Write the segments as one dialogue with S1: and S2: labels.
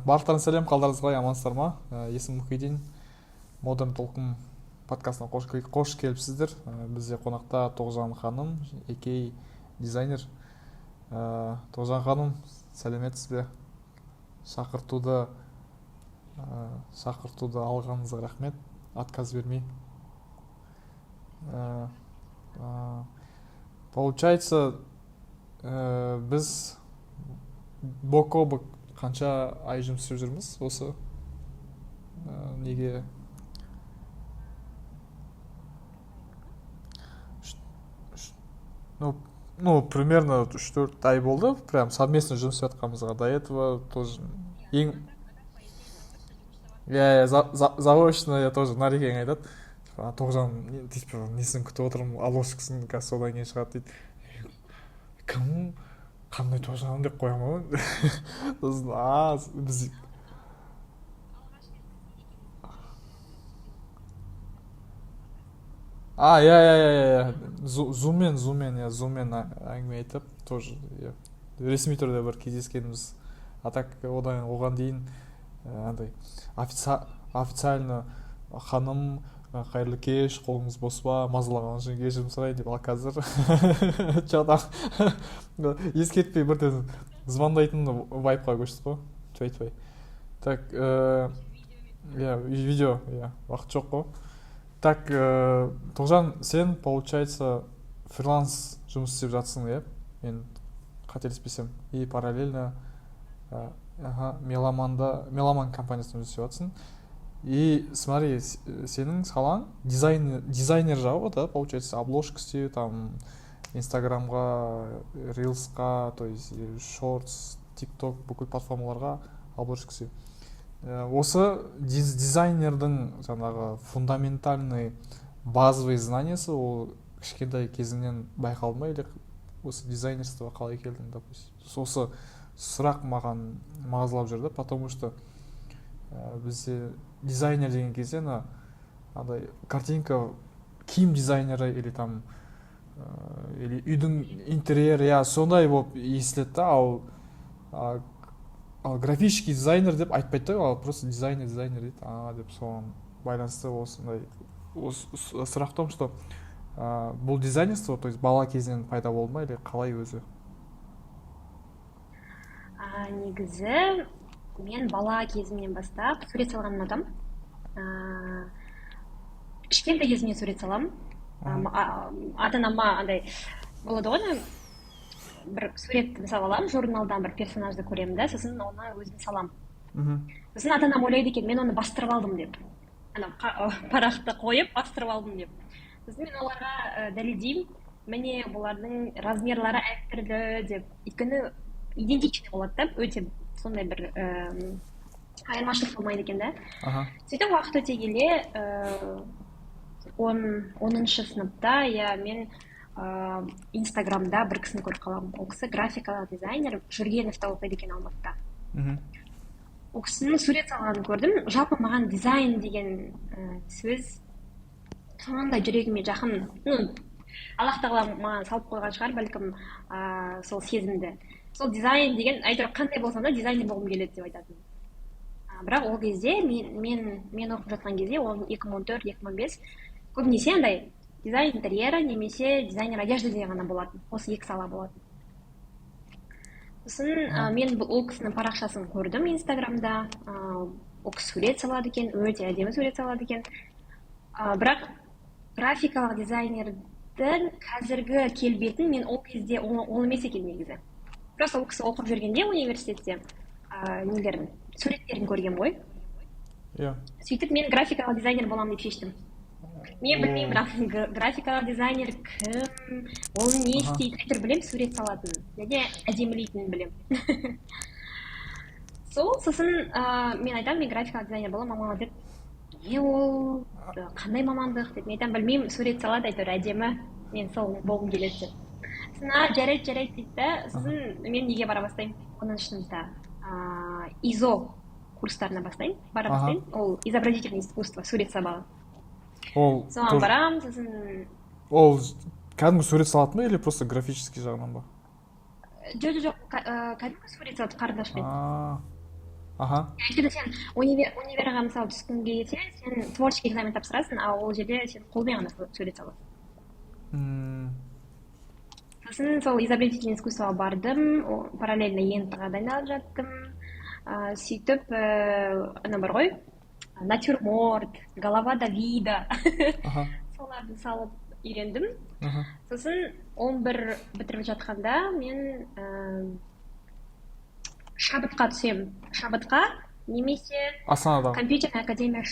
S1: Барлықтарыңыз сәлем, қалдарыңыз қалай, амансыздар ма? Есімім Мұхидин, Модерн Толқын подкастына қош келіпсіздер. Бізде қонақта Тоғжан ханым, екей дизайнер. Тоғжан ханым, сәлеметсіз бе? Шақыртуды алғаныңызға рахмет, отказ бермей. Получается, біз бок-о-бок қанша ай жұмыс істеп жүрміз осы неге примерно 3-4 ай болды, прям совместно жұмыс істеп жатқанымызға. До этого тоже заочно я тоже Нарекең айтады, Тоғжан несін күтіп отырмын, алошкасын қазір содан кейін шығады дейді. Кім қандай Тоғжан деп қоямын. Сосын біз зуммен әңгіме айтып тоже ресми түрде бір кездескеніміз. А так оған дейін андай официально ханым, қайырлы кеш, қолыңыз бос па, мазалаған үшін кешірім сұрайын деп. Ал қазір ескертпей бірден звондайтын вайпқа көшті ғой, айтпай. Так, видео, уақыт жоқ қой. Так, Тоғжан, сен, получается, фриланс жұмыс істеп жатсың, мен қателеспесем, и параллельно Меломан компаниясында жұмыс істеп жатсың. И смотри, сенің салаң дизайнер жағы, да, получается, обложка істеу, там, инстаграмға, рилсқа, то есть шортс, тикток, бүкіл платформаларға обложка істеу. Осы дизайнердің жаңағы фундаментальный базовый знаниясы ол кішкентай кезіңнен байқалды ма, или осы дизайнерствоға қалай келдің, допустим? Осы сұрақ маған мазалап жүрді, потому что бізде дизайнер деген кезде андай картинка киім дизайнері или там или үйдің интерьері, сондай болып естіледі да, ал графический дизайнер деп айтпайды, ал просто дизайнер дейді, деп соған байланысты осындай сұрақ в том, что бұл дизайнерство, то есть бала кезінен пайда болды ма, или қалай өзі?
S2: Негізі мен бала кезімнен бастап сурет салған адам. Кішкентай кезімнен сурет салам. Ата-анама андай болады ғой, бір сурет салып аламын, журналдан бір персонажды көремін да, сосын оны өзім салам. Сосын ата-анам ойлайды екен, мен оны бастырып алдым деп. Парақты қойып бастырып алдым деп. Сосын мен оларға дәлелдеймін, міне бұлардың размерлары әртүрлі деп. Өйткені идентичный болады да, өте сондай бір айырмашылық болмайды екен да. Сөйтіп уақыт өте келе 10-шы сыныпта мен инстаграмда бір кісіні көріп қаламын. Ол кісі графикалық дизайнер, Жүргеновта оқиды екен, Алматыда. Ол кісінің сурет салғанын көрдім. Жалпы маған дизайн деген сөз сондай жүрегіме жақын. Аллах тағала маған салып қойған шығар, бәлкім сол сезімді. Сол дизайн деген, әйтеуір қандай болсам да дизайнер болғым келеді деп айтатын. Бірақ ол кезде, мен оқып жатқан кезде, ол 2014-2015, көбінесе андай дизайн интерьера немесе дизайнер одежды деген ғана болатын. Осы екі сала болатын. Сосын мен ол кісінің парақшасын көрдім инстаграмда. Ол кісі сурет салады екен, өте әдемі сурет салады екен. Бірақ графикалық дизайнердің қазіргі келбетін мен ол кезде ол емес екен негізі. Просто ол кісі оқып жүргенде университетте суреттерін көрген ғой. Сөйтіп мен графикалық дизайнер боламын деп шештім. Мен білмеймін, бірақ графикалық дизайнер кім, ол не істейді, әйтеуір білем, сурет салатын, және әдемілейтінін білем. Сосын мен айтамын, мен графикалық дизайнер боламын, мама деп, не ол, қандай мамандық деп, мен айтамын, білмеймін, сурет салады, әйтеуір әдемі, мен сол болғым келеді деп. Жарайды дейді да, сосын мен неге бара бастаймын, 10-шы сыныпта ИЗО курстарына бара бастаймын, ол изобразительное искусство, сурет сабағы. Соған барам, сосын...
S1: Ол кәдімгі сурет салатын ба, или просто графический жағынан ба?
S2: Жоқ, кәдімгі сурет салады қарындашпен.
S1: Аха.
S2: өйткені сен универға мысалы түскіңге келсе сен творческий экзамен тапсырасың, а ол жерде сен қолмен ғана сурет саласың. Сосын сол изобретительное искусствоға бардым, параллельно ент-ға дайындалып жаттым. Сөйтіп ана бар ғой, натюрморт, голова Давида соларды салып үйрендім. Сосын 11 бітіріп жатқанда мен шабытқа түсем. Шабытқа немесе
S1: Астанадағы.
S2: компьютерная академия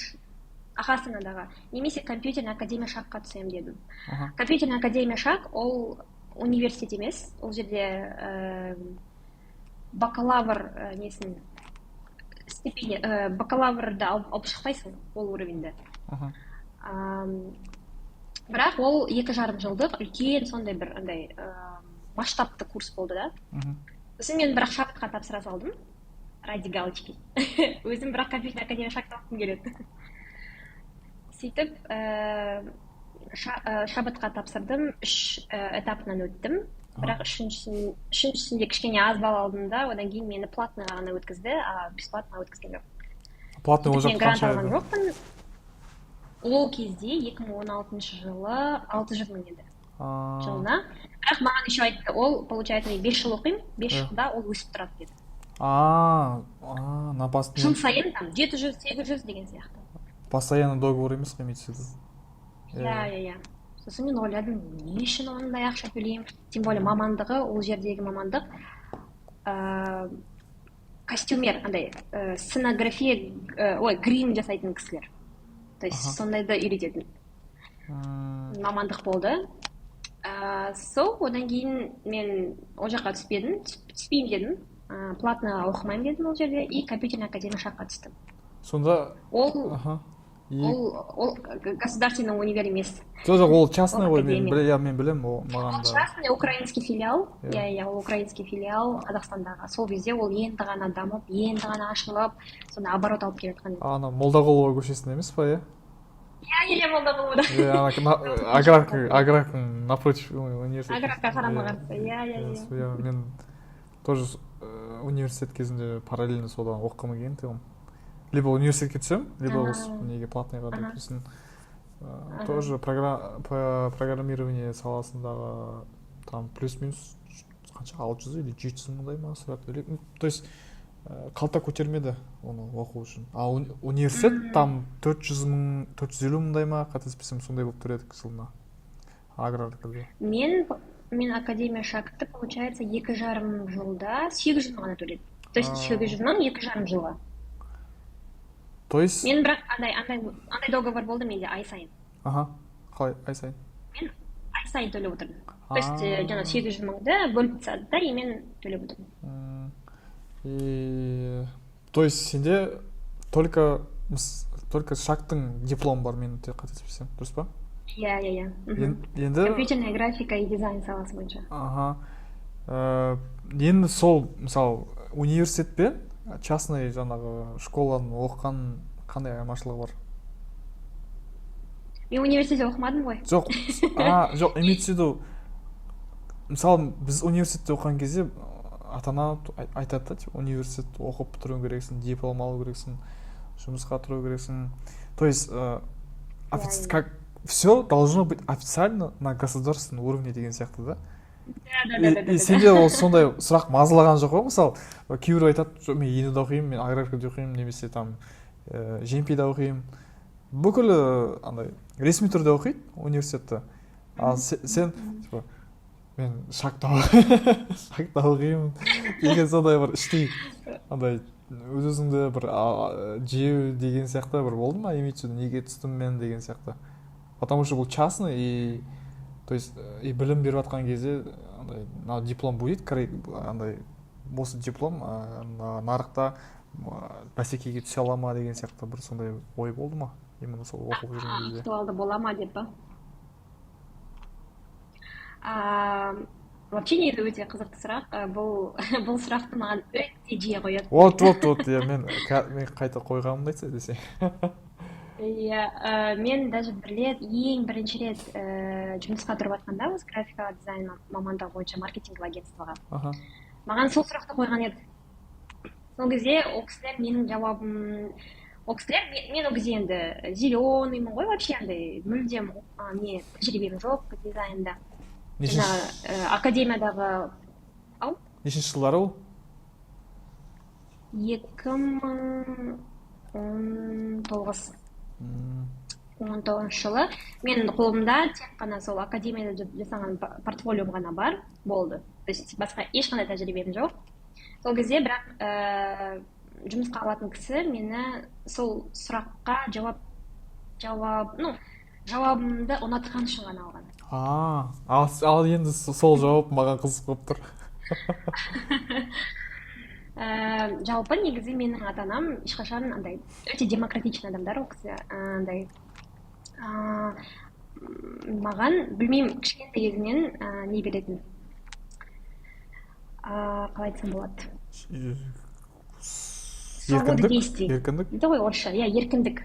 S2: Астанадағы, немесе компьютерная академия шаққа түсем дедім. Компьютерная академия шақ ол университет емес, ол жерде бакалавр несін степени, бакалаврды алып шықпайсың ол уровеньде. Бірақ ол 2,5 жылдық үлкен сондай бір андай масштабты курс болды да. Сосын мен бірақ шабытқа тапсыра салдым ради галочки. Өзім бірақ компьютер академия шақта оқығым келеді. Сөйтіп шабытқа тапсырдым, 3 этапынан өттім. Бірақ үшіншісінде кішкене аз балл алдым да, одан кейін мені платныйға ғана өткізді, а бесплатныйға өткізген жоқ.
S1: Платный ол
S2: Мен
S1: жақта
S2: грант
S1: қанша
S2: алған
S1: еді?
S2: жоқпын. Ол кезде 2016 жылы 600 мың еді жылына. Бірақ маған еще айтты, ол получается мен 5 жыл оқимын, 5 жылда ол өсіп тұрады деді.
S1: На
S2: Жыл сайын там 700-800 деген сияқты.
S1: постоянный договор емес қой имеется в виду.
S2: Иә. Сосын мен ойладым, не үшін ондай ақша төлеймін? Тем более мамандығы, ол жердегі мамандық костюмер, андай сценография, грим жасайтын кісілер. То есть сондайды үйрететін мамандық болды. Сол, одан кейін мен ол жаққа түспеймін дедім. Платно оқымаймын дедім ол жерде, и компьютерная академия шаққа түстім.
S1: Сонда
S2: Ол государственный универ емес.
S1: жоқ, ол частный ғой, мен білем, ол маған
S2: Ол
S1: да.
S2: частный украинский филиал. Иә, ол украинский филиал Қазақстандағы. Сол кезде ол енді ғана дамып, енді ғана ашылып, сонда оборот алып келе жатқан.
S1: Ана Молдағұлова көшесінде емес па, иә?
S2: Иә, Молдағұловада.
S1: Аграркың напротив университет.
S2: Аграрка қарама-қарсы. Иә.
S1: Мен тоже университет кезінде параллельно содан оқығым келген. Либо университетке түсем, либо осы неге платныйға деп сосын тоже программирование саласындағы там плюс-минус қанша 600 или 700 мыңдай ма сұрап. То есть қалта көтермеді оны оқу үшін. А университет там 400 мың, 450 мыңдай ма, қателеспесем сондай болып тұр еді жылына. Аграркада.
S2: Мен академия шақты, получается, 2,5 жылда 800 мың ғана төледі. То есть 800 мың 2,5 жылға.
S1: То есть
S2: Мен бірақ андай договор болды менде ай сайын.
S1: Қалай ай сайын?
S2: Мен ай сайын төлеп отырдым. То есть жаңа 800 мыңды бөліп тастады да, и мен төлеп отырдым.
S1: То есть сенде только шақтың диплом бар, мен қателеспесем, дұрыс па?
S2: Иә.
S1: Енді
S2: Компьютерная графика и дизайн саласы бойынша.
S1: Енді сол, мысалы, университет пен частный жаңағы школаның оқыған қандай айырмашылығы бар?
S2: Мен университетте оқымадым ғой.
S1: Жоқ, имеется в виду, мысалы, біз университетте оқыған кезде ата-ана айтады да, университет оқып тұру керексің, диплом алу керексің, жұмысқа тұру керексің. То есть, как все должно быть официально на государственном уровне деген сияқты да. И сенде ол сондай сұрақ мазалаған жоқ қой, мысалы, кейбір айтады, мен ЕНУ-да оқимын, мен аграркада оқимын, немесе там ЖМП-да оқимын. Бүкіл андай ресми түрде оқиды университетті. Ал сен типа мен шақта оқимын деген сондай бір іштей андай өз-өзіңді бір жеу деген сияқты бір болды ма, имеется в виду, неге түстім мен деген сияқты. Потому что бұл частный, и то есть и білім беріп жатқан кезде андай диплом будет, андай осы диплом нарықта бәсекеге түсе ала ма деген сияқты бір сондай ой болды ма? Именно сол оқып жүрген кезде.
S2: Актуалды бола ма деп па? Вообще негізі өте қызықты сұрақ. Бұл сұрақты маған өте жиі қояды.
S1: Вот, мен қайта қойғанымды айтса десе.
S2: Иә, мен даже ең бірінші рет жұмысқа тұрып жатқанда осы графика дизайн мамандығы бойынша маркетинг агентствоға. Маған сол сұрақты қойған еді. сол кезде ол кісілер менің жауабым, ол кісілер мен ол кезде енді зеленыймын ғой вообще, андай мүлдем не тәжірибем жоқ дизайнда. Жаңағы академиядағы, ау,
S1: нешінші жылдары ол?
S2: 2019 жылы менің қолымда тек қана сол академияда жасаған портфолиом ғана бар, болды. То есть басқа ешқандай тәжірибем жоқ. Сол кезде бірақ жұмысқа алатын кісі мені сол сұраққа жауабымды ұнатқан үшін ғана алған.
S1: Ал енді сол жауап маған қызық болып тұр.
S2: Жалпы негізі менің ата-анам ешқашан андай өте демократичный адамдар, ол кісі андай маған білмеймін кішкентай кезімнен не беретін, қалай айтсам болады, свобода действий дейді ғой орысша, иә, еркіндік,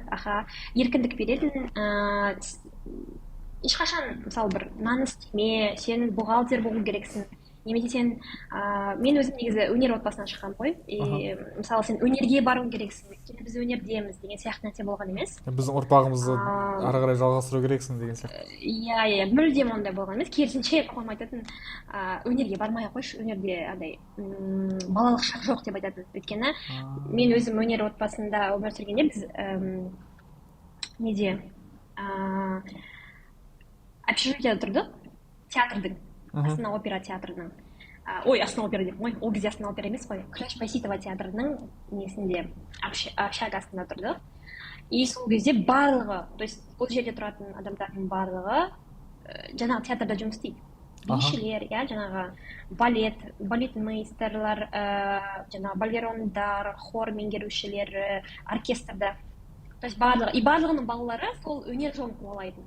S2: еркіндік беретін. Ешқашан мысалы бір нан істеме, сен бухгалтер болу керексің, немесе сен мен өзім негізі өнер отбасынан шыққанмын ғой, мысалы сен өнерге баруың керексің, өйткені біз өнердеміз деген сияқты нәрсе болған емес.
S1: Біздің ұрпағымызды ары қарай жалғастыру керексің деген сияқты.
S2: Иә, мүлдем ондай болған емес. Керісінше папам айтатын, өнерге бармай ақ қойшы, өнерде андай балалық шақ жоқ деп айтатын. Өйткені мен өзім өнер отбасында өмір сүргенде біз неде общежитияда тұрдық, театрдың, Астана опера театрының, Астана опера деп қой, ол кезде Астана опера емес қой, Күләш Байсейітова театрының несінде, общагасында тұрдық. И сол кезде барлығы, то есть ол жерде тұратын адамдардың барлығы жаңағы театрда жұмыс істейді. Бишілер, жаңағы балетмейстерлер, жаңағы балерондар, хор меңгерушілер, оркестрда. То есть барлығының балалары сол өнер жолын қуалайтын.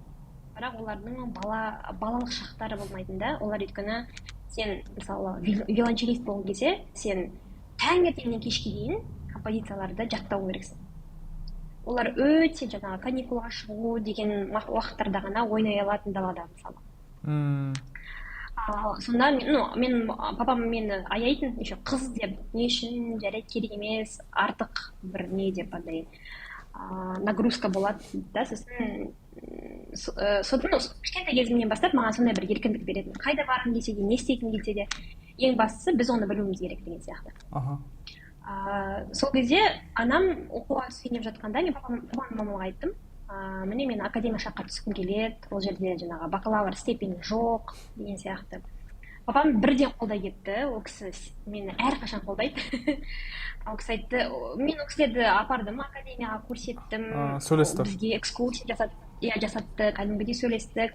S2: Бірақ олардың балалық шақтары болмайтын да. Олар өйткені сен мысалы виолончелист болған кезде сен таңертеңнен кешке дейін композицияларды жаттау керексің. Олар өте жаңағы каникулға шығу деген уақыттарда ғана ойнай алатын далада мысалы. Сонда мен папам мені аяйтын, еще қыз деп, не үшін жарайды, керек емес, артық бір не деп андай нагрузка болады да. Сосын кішкентай кезімнен бастап маған сондай бір еркіндік беретін. Қайда барғым келсе де, не істейтін келсе де, ең бастысы біз оны білуіміз керек деген сияқты. Сол кезде анам оқуға түсейін деп жатқанда мен мамаға айттым, міне мен академия жаққа түскім келеді, ол жерде жаңағы бакалавр степені жоқ деген сияқты. Папам бірден қолдай кетті, ол кісі мені әрқашан қолдайды. Ол кісі айтты, мен ол кісілерді апардым академияға, көрсеттім, бізге экскурсия жасатты, кәдімгідей сөйлестік.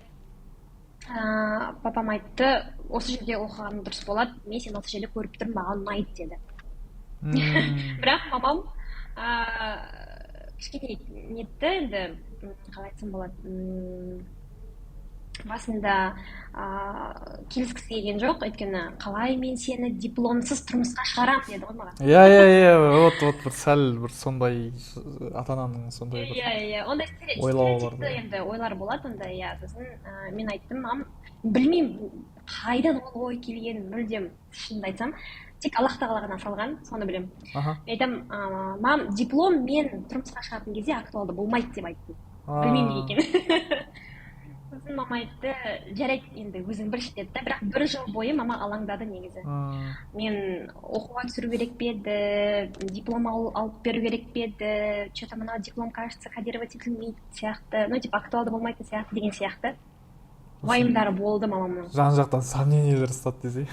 S2: Папам айтты, осы жерде оқығаның дұрыс болады, мен сен осы жерде көріп тұрмын, маған ұнайды деді. Бірақ мамам кішкене нетті, енді қалай айтсам болады, басында келіскісі келген жоқ, өйткені қалай мен сені дипломсыз тұрмысқа шығарам деді ғой маған.
S1: Вот бір сәл бір сондай ата-ананың сондай бір
S2: ондай стереотипті енді ойлар болады онда. Сосын мен айттым, мам, білмеймін қайдан ол ой келген, мүлдем шынымды айтсам тек Аллах тағала ғана салған, соны білемін. Мен айтам, мам, диплом мен тұрмысқа шығатын кезде актуалды болмайды деп айттым. Білмеймін екен. Сосын мама айтты, жарайды енді өзің білші деді да. Бірақ бір жыл бойы мама алаңдады негізі. Мен оқуға түсіру керек пе еді, диплом алып беру керек пе еді, что-то мына диплом, кажется, кодировать етілмейді сияқты, актуалды болмайтын сияқты деген сияқты уайымдары болды мамамның.
S1: Жан жақтан сомнениялар ұстады десей.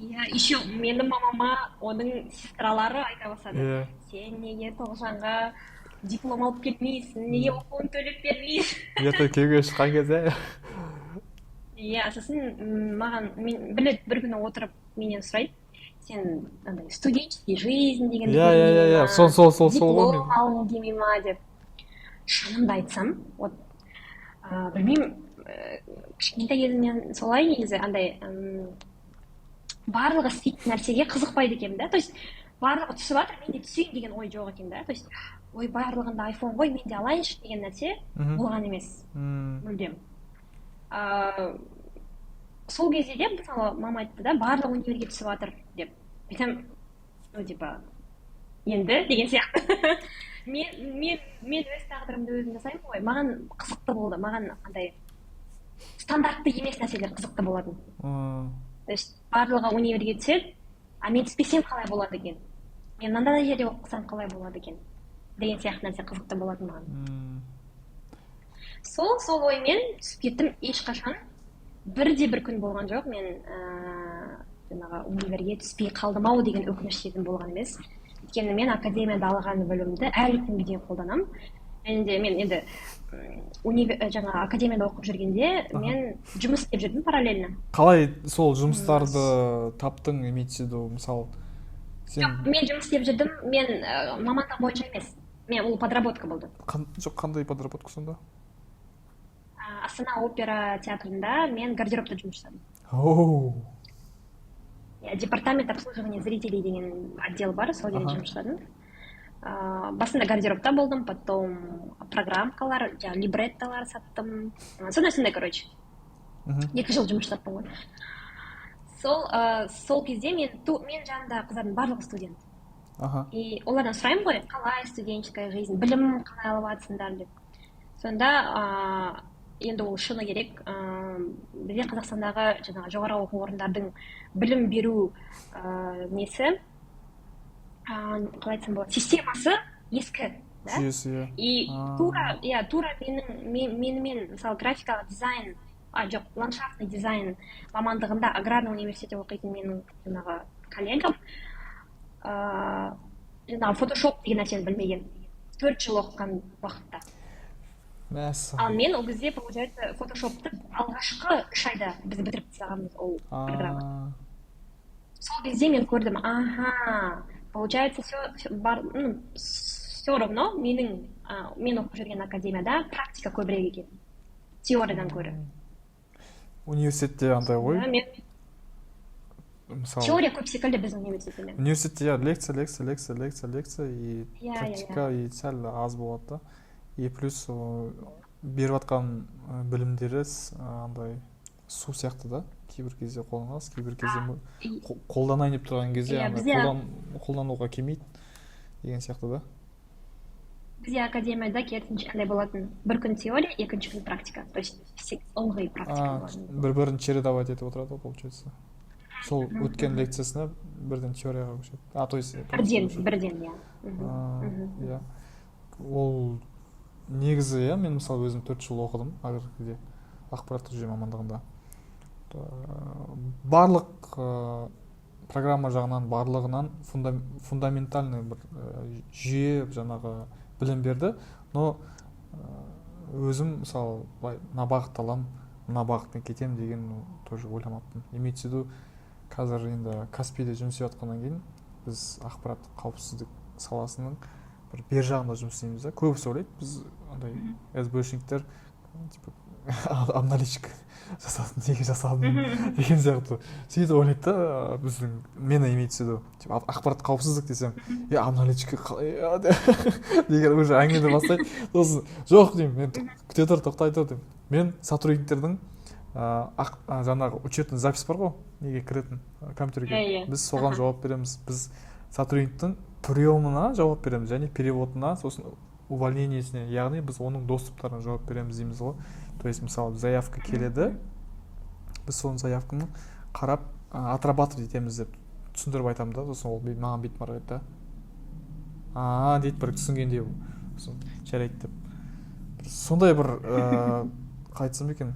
S2: Еще менің мамама оның сестралары айта бастады. Сен неге Тоғжанға диплом алып келмейсің, неге оқуын төлеп бермейсің?
S1: Күйеуге шыққан кезде.
S2: Сосын маған біледі, бір күні отырып менен сұрайды, сен студенческий жизнь деген
S1: диплом
S2: алғың келмей ма деп. Шынымды айтсам, білмеймін, кішкентай кезімнен солай негізі андай барлығы істейтін нәрсеге қызықпайды екенмін да. То есть барлығы түсіп жатыр, мен де түсейін деген ой жоқ екен да. То есть ой, барлығында айфон ғой, мен де алайыншы деген нәрсе болған емес, мүлдем. Сол кезде де мысалы мама айтты да, барлық универге түсіп жатыр деп. Айтам, ну типа енді деген сияқты. Мен өз тағдырымды өзім жасаймын ғой, маған қызықты болды, маған андай стандартты емес нәрселер қызықты болатын. То есть барлығы универге түседі, а мен түспесем қалай болады екен, мен мынандай жерде оқысам қалай болады екен деген сияқты нәрсе қызықты болатын маған. Сол оймен түсіп кеттім. Ешқашан бірде бір күн болған жоқ мен жаңағы универге түспей қалдым ау деген өкініш сезім болған емес. Өйткені мен академияда алған білімді әлі күнге дейін қолданамын. Мен енді жаңа академияда оқып жүргенде мен жұмыс істеп жүрдім параллельно.
S1: Қалай сол жұмыстарды таптың, имеется в виду, мысалы
S2: мен жұмыс істеп жүрдім, мен мамандық бойынша емес, мен ол подработка болды.
S1: Жоқ, қандай подработка сонда?
S2: Астана опера театрында мен гардеробта жұмыс жасадым. Департамент обслуживания зрителей деген отдел бар, сол жерде жұмыс жасадым. Басында гардеробта болдым, потом программкалар, либреттолар саттым. Сондай, короче. 2 жыл жұмыс жасаттым ғой. Сол кезде мен жанымдағы қыздардың барлығы студент. И олардан сұраймын ғой, қалай студенческая жизнь, білім қалай алып жатсыңдар деп. Сонда енді ол шыны керек, бізде Қазақстандағы жаңағы жоғары оқу орындардың білім беру несі, қалай айтсам болады, системасы ескі, да?
S1: Жүйесі,
S2: И тура менімен, мысалы, графикалық дизайн, жоқ, ландшафтный дизайн мамандығында аграрный университетте оқитын менің жаңағы коллегам жаңағы фотошоп деген нәрсені білмеген. 4 жыл оқыған уақытта. Ал мен ол кезде, получается, фотошопты алғашқы 3 айда біз бітіріп тастағанбыз ол программаны. Сол кезде мен көрдім, получается, все равно мен оқып жүрген академияда практика көбірек екен, теориядан көрі.
S1: Университетте андай ғой?
S2: Теория көп секілді біздің университетте.
S1: Университетте лекция и практика и сәл аз болады да. И плюс беріп жатқан білімдері андай су сияқты да. Кейбір кезде қолданасыз, кейбір кезде қолданайын деп тұрған кезде қолдануға келмейді деген сияқты да.
S2: Бізде академияда керісінше андай болатын, бір күн теория, екінші күн практика. То есть ылғи практика болатын.
S1: Бір-бірін чередовать етіп отырады, получается. Сол өткен лекциясына бірден теорияға көшеді. То есть
S2: бірден,
S1: иә. Ол негізі, мен мысалы өзім 4 жыл оқыдым аграркеде, ақпараттық жүйе мамандығында. Барлық программа жағынан, барлығынан фундаментальный бір жүйе жаңағы білім берді, но өзім мысалы мына бағытты аламын, мына бағытпен кетемін деген тоже ойламаппын. Имеется в виду, қазір енді Каспийде жұмыс істеп жатқаннан кейін біз ақпараттық қауіпсіздік саласының бір бер жағында жұмыс істейміз да. Көбісі ойлайды, біз андай СБшниктер типа аналитик жасадым, неге жасадым деген сияқты. Сөйтіп ойлайды да, біздің мені имеется в виду, типа ақпарат қауіпсіздік десем, аналитикке қалай деген уже әңгімені бастайды. Сосын жоқ деймін, мен күте тұр, тоқтай тұр деймін. Мен сотрудниктердің жаңағы учетный запись бар ғой, неге кіретін компьютерге. Біз соған жауап береміз. Біз сотрудниктің приемына жауап береміз, және переводына, сосын увольнениесіне, яғни біз оның доступтарына жауап береміз дейміз ғой. То есть, мысалы, заявка келеді, біз соның заявканы қарап отрабатывать етеміз деп түсіндіріп айтамын да, сосын ол маған бүйтіп қарайды да. Дейді, бір түсінгендей жарайды деп. Сондай бір қайтсам екен,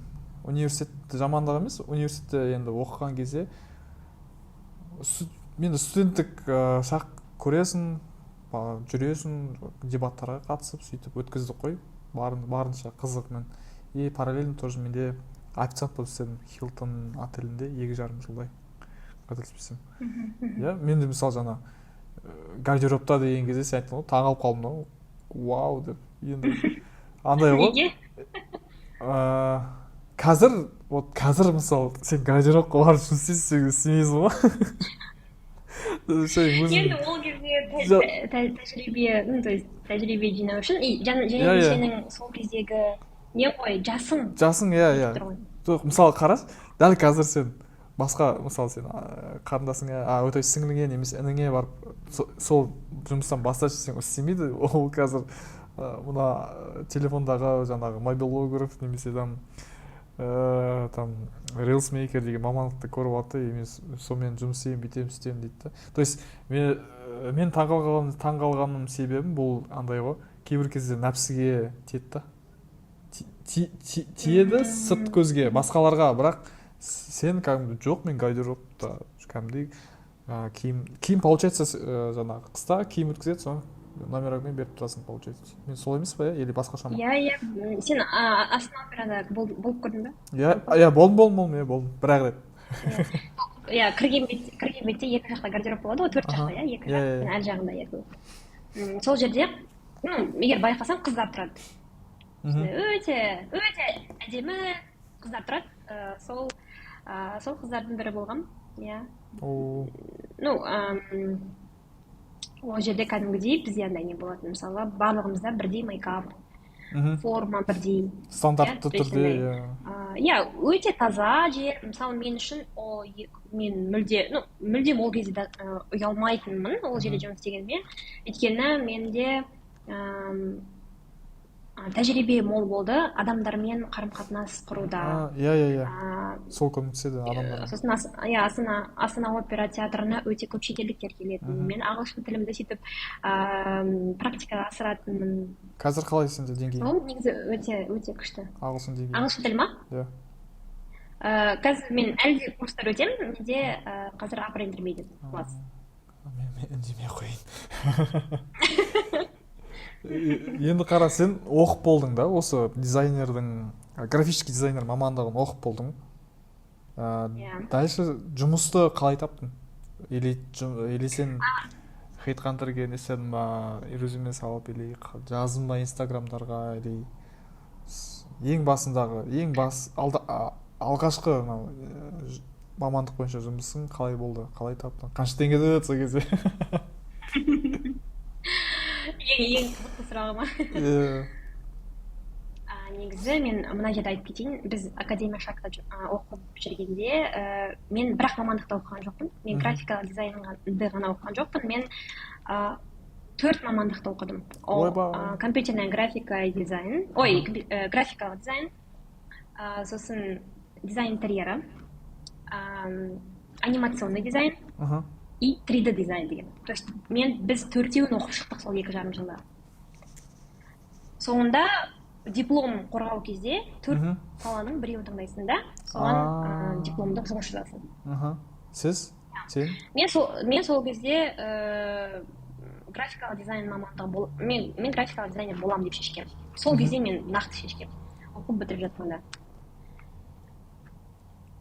S1: университетті жамандық емес, университетте енді оқыған кезде менде студенттік шақ көресің, жүресің, дебаттарға қатысып, сөйтіп өткіздік қой, барынша қызықмен. И параллельно тоже менде официант болып істедім Хилтон отелінде 2,5 жылдай, қателеспесем. Менде мысалы жаңа гардеробта деген кезде сен айттың ғой, таңғалып қалдым да, вау деп. Енді андай ғой. Қазір мысалы сен гардеробқа барып жұмыс істемейсің ғой.
S2: Енді ол кезде тәжірибе жинау үшін, және сенің сол кездегі не ғой, жасың.
S1: Жоқ, мысалы қарас, дәл қазір сен басқа мысалы сен қарындасыңа то есть сіңліңе немесе ініңе барып сол жұмыстан басташы десең істемейді. Ол қазір мына телефондағы жаңағы мобилограф немесе там Reels Maker деген мамандықты көріп алды и мен сонымен жұмыс істеймін, бүйтемін, істеймін дейді да. То есть мен таңғалғаным себебім бұл андай ғой, кейбір кезде нәпсіге тиеді да. Тиеді сырт көзге, басқаларға, бірақ сен кәдімгі жоқ, мен гардеробта кәдімгідей киім получается, жаңағы қыста киім өткізеді, соны номермен беріп тұрасың, получается. Мен сол емес па, или басқаша ма?
S2: Иә, сен Астана операда болып көрдің бе?
S1: Иә, болдым, бір-ақ рет.
S2: Иә, кірген бетте екі жақта гардероб болады ғой, 4 жақта, иә, екі жақ, әр жағында екі. Сол жерде, егер байқасаң, қыздар тұрады. Өте әдемі қыздар тұрады. Сол қыздардың бірі болғам, иә. Ол жерде кәдімгідей бізде андай не болады, мысалы, барлығымызда бірдей мейкап, форма бірдей.
S1: Стандартты түрде,
S2: иә, өте таза жер. Мысалы, мен үшін мен мүлдем ол кезде ұялмайтынмын ол жерде жұмыс істегенде. Өйткені менде тәжірибе мол болды адамдармен қарым-қатынас құруда.
S1: Иә. Сол көмектеседі адамдар.
S2: Сосын Астана опера театрына өте көп шетелдіктер келетін. Мен ағылшын тілімді сөйтіп практикаға асыратынмын.
S1: Қазір қалай сенде деңгейің?
S2: Ол негізі өте күшті.
S1: Ағылшын деңгейі.
S2: Ағылшын тілі ма?
S1: Иә.
S2: Қазір мен әлі де курстар өтемін, менде қазір upper intermediate класс.
S1: Мен үндемей қойын. Енді қара, сен оқып болдың да, осы графический дизайнер мамандығын оқып болдың. Дальше жұмысты қалай таптың? Или сен HeadHunter'ге не істедің ба, резюме салып, или жаздың ба инстаграмдарға, или алғашқы мамандық бойынша жұмысың қалай болды, қалай таптың? Қанша теңге сол кезде?
S2: Ең қызықты сұрағы ма? Негізі мен мына жерде айтып кетейін, біз Академия Шартта оқып жүргенде мен бірақ мамандықта оқыған жоқпын. Мен графикалық дизайнды ғана оқыған жоқпын. Мен 4 мамандықты оқыдым. Ол компьютерная графика и дизайн, графикалық дизайн, сосын дизайн интерьера, анимационный дизайн и 3D дизайн деген. То есть біз 4-еуін оқып шықтық сол 2,5 жылда. Соңында диплом қорғау кезде 4 саланың біреуін таңдайсың да, соған дипломдық жұмыс жазасың.
S1: Сіз? Сен?
S2: Мен сол кезде графикалық дизайн мамандығы мен графикалық дизайнер боламын деп шешкем. Сол кезде мен нақты шешкем. Оқып бітіріп жатқанда.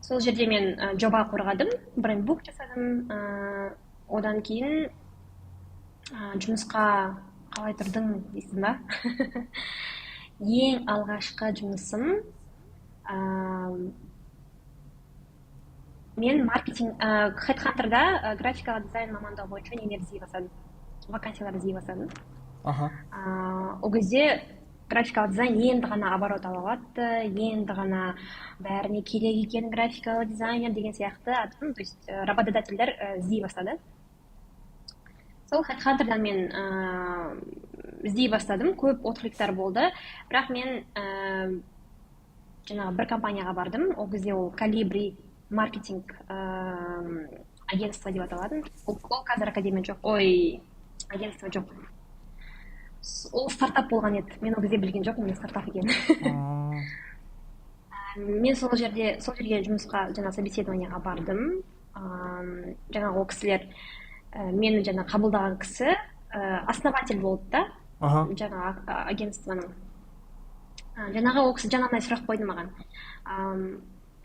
S2: Сол жерде мен жоба қорғадым, брендбук жасадым, одан кейін жұмысқа қалай тұрдың дейсің ба? Ең алғашқы жұмысым мен маркетинг, HeadHunter'да графикалық дизайн мамандығы бойынша нелер іздей бастадым, вакансиялар іздей бастадым. Ол кезде графикалық дизайн енді ғана оборот ала алады, енді ғана бәріне керек екен графикалық дизайнер деген сияқты то есть работодательдер іздей бастады. Сол HeadHunter'дан мен іздей бастадым, көп откликтар болды, бірақ мен жаңағы бір компанияға бардым, ол кезде ол Calibri маркетинг агентство деп аталады. Ол қазір академия жоқ, агентство жоқ. Ол стартап болған еді. Мен ол кезде білген жоқпын, мен стартап екенін. Мен сол жерге жұмысқа, собеседованияға бардым. Жаңағы ол кісілер, мені қабылдаған кісі основатель болды да, жаңағы агентствоның. Жаңағы ол кісі жаңағыдай сұрақ қойды маған.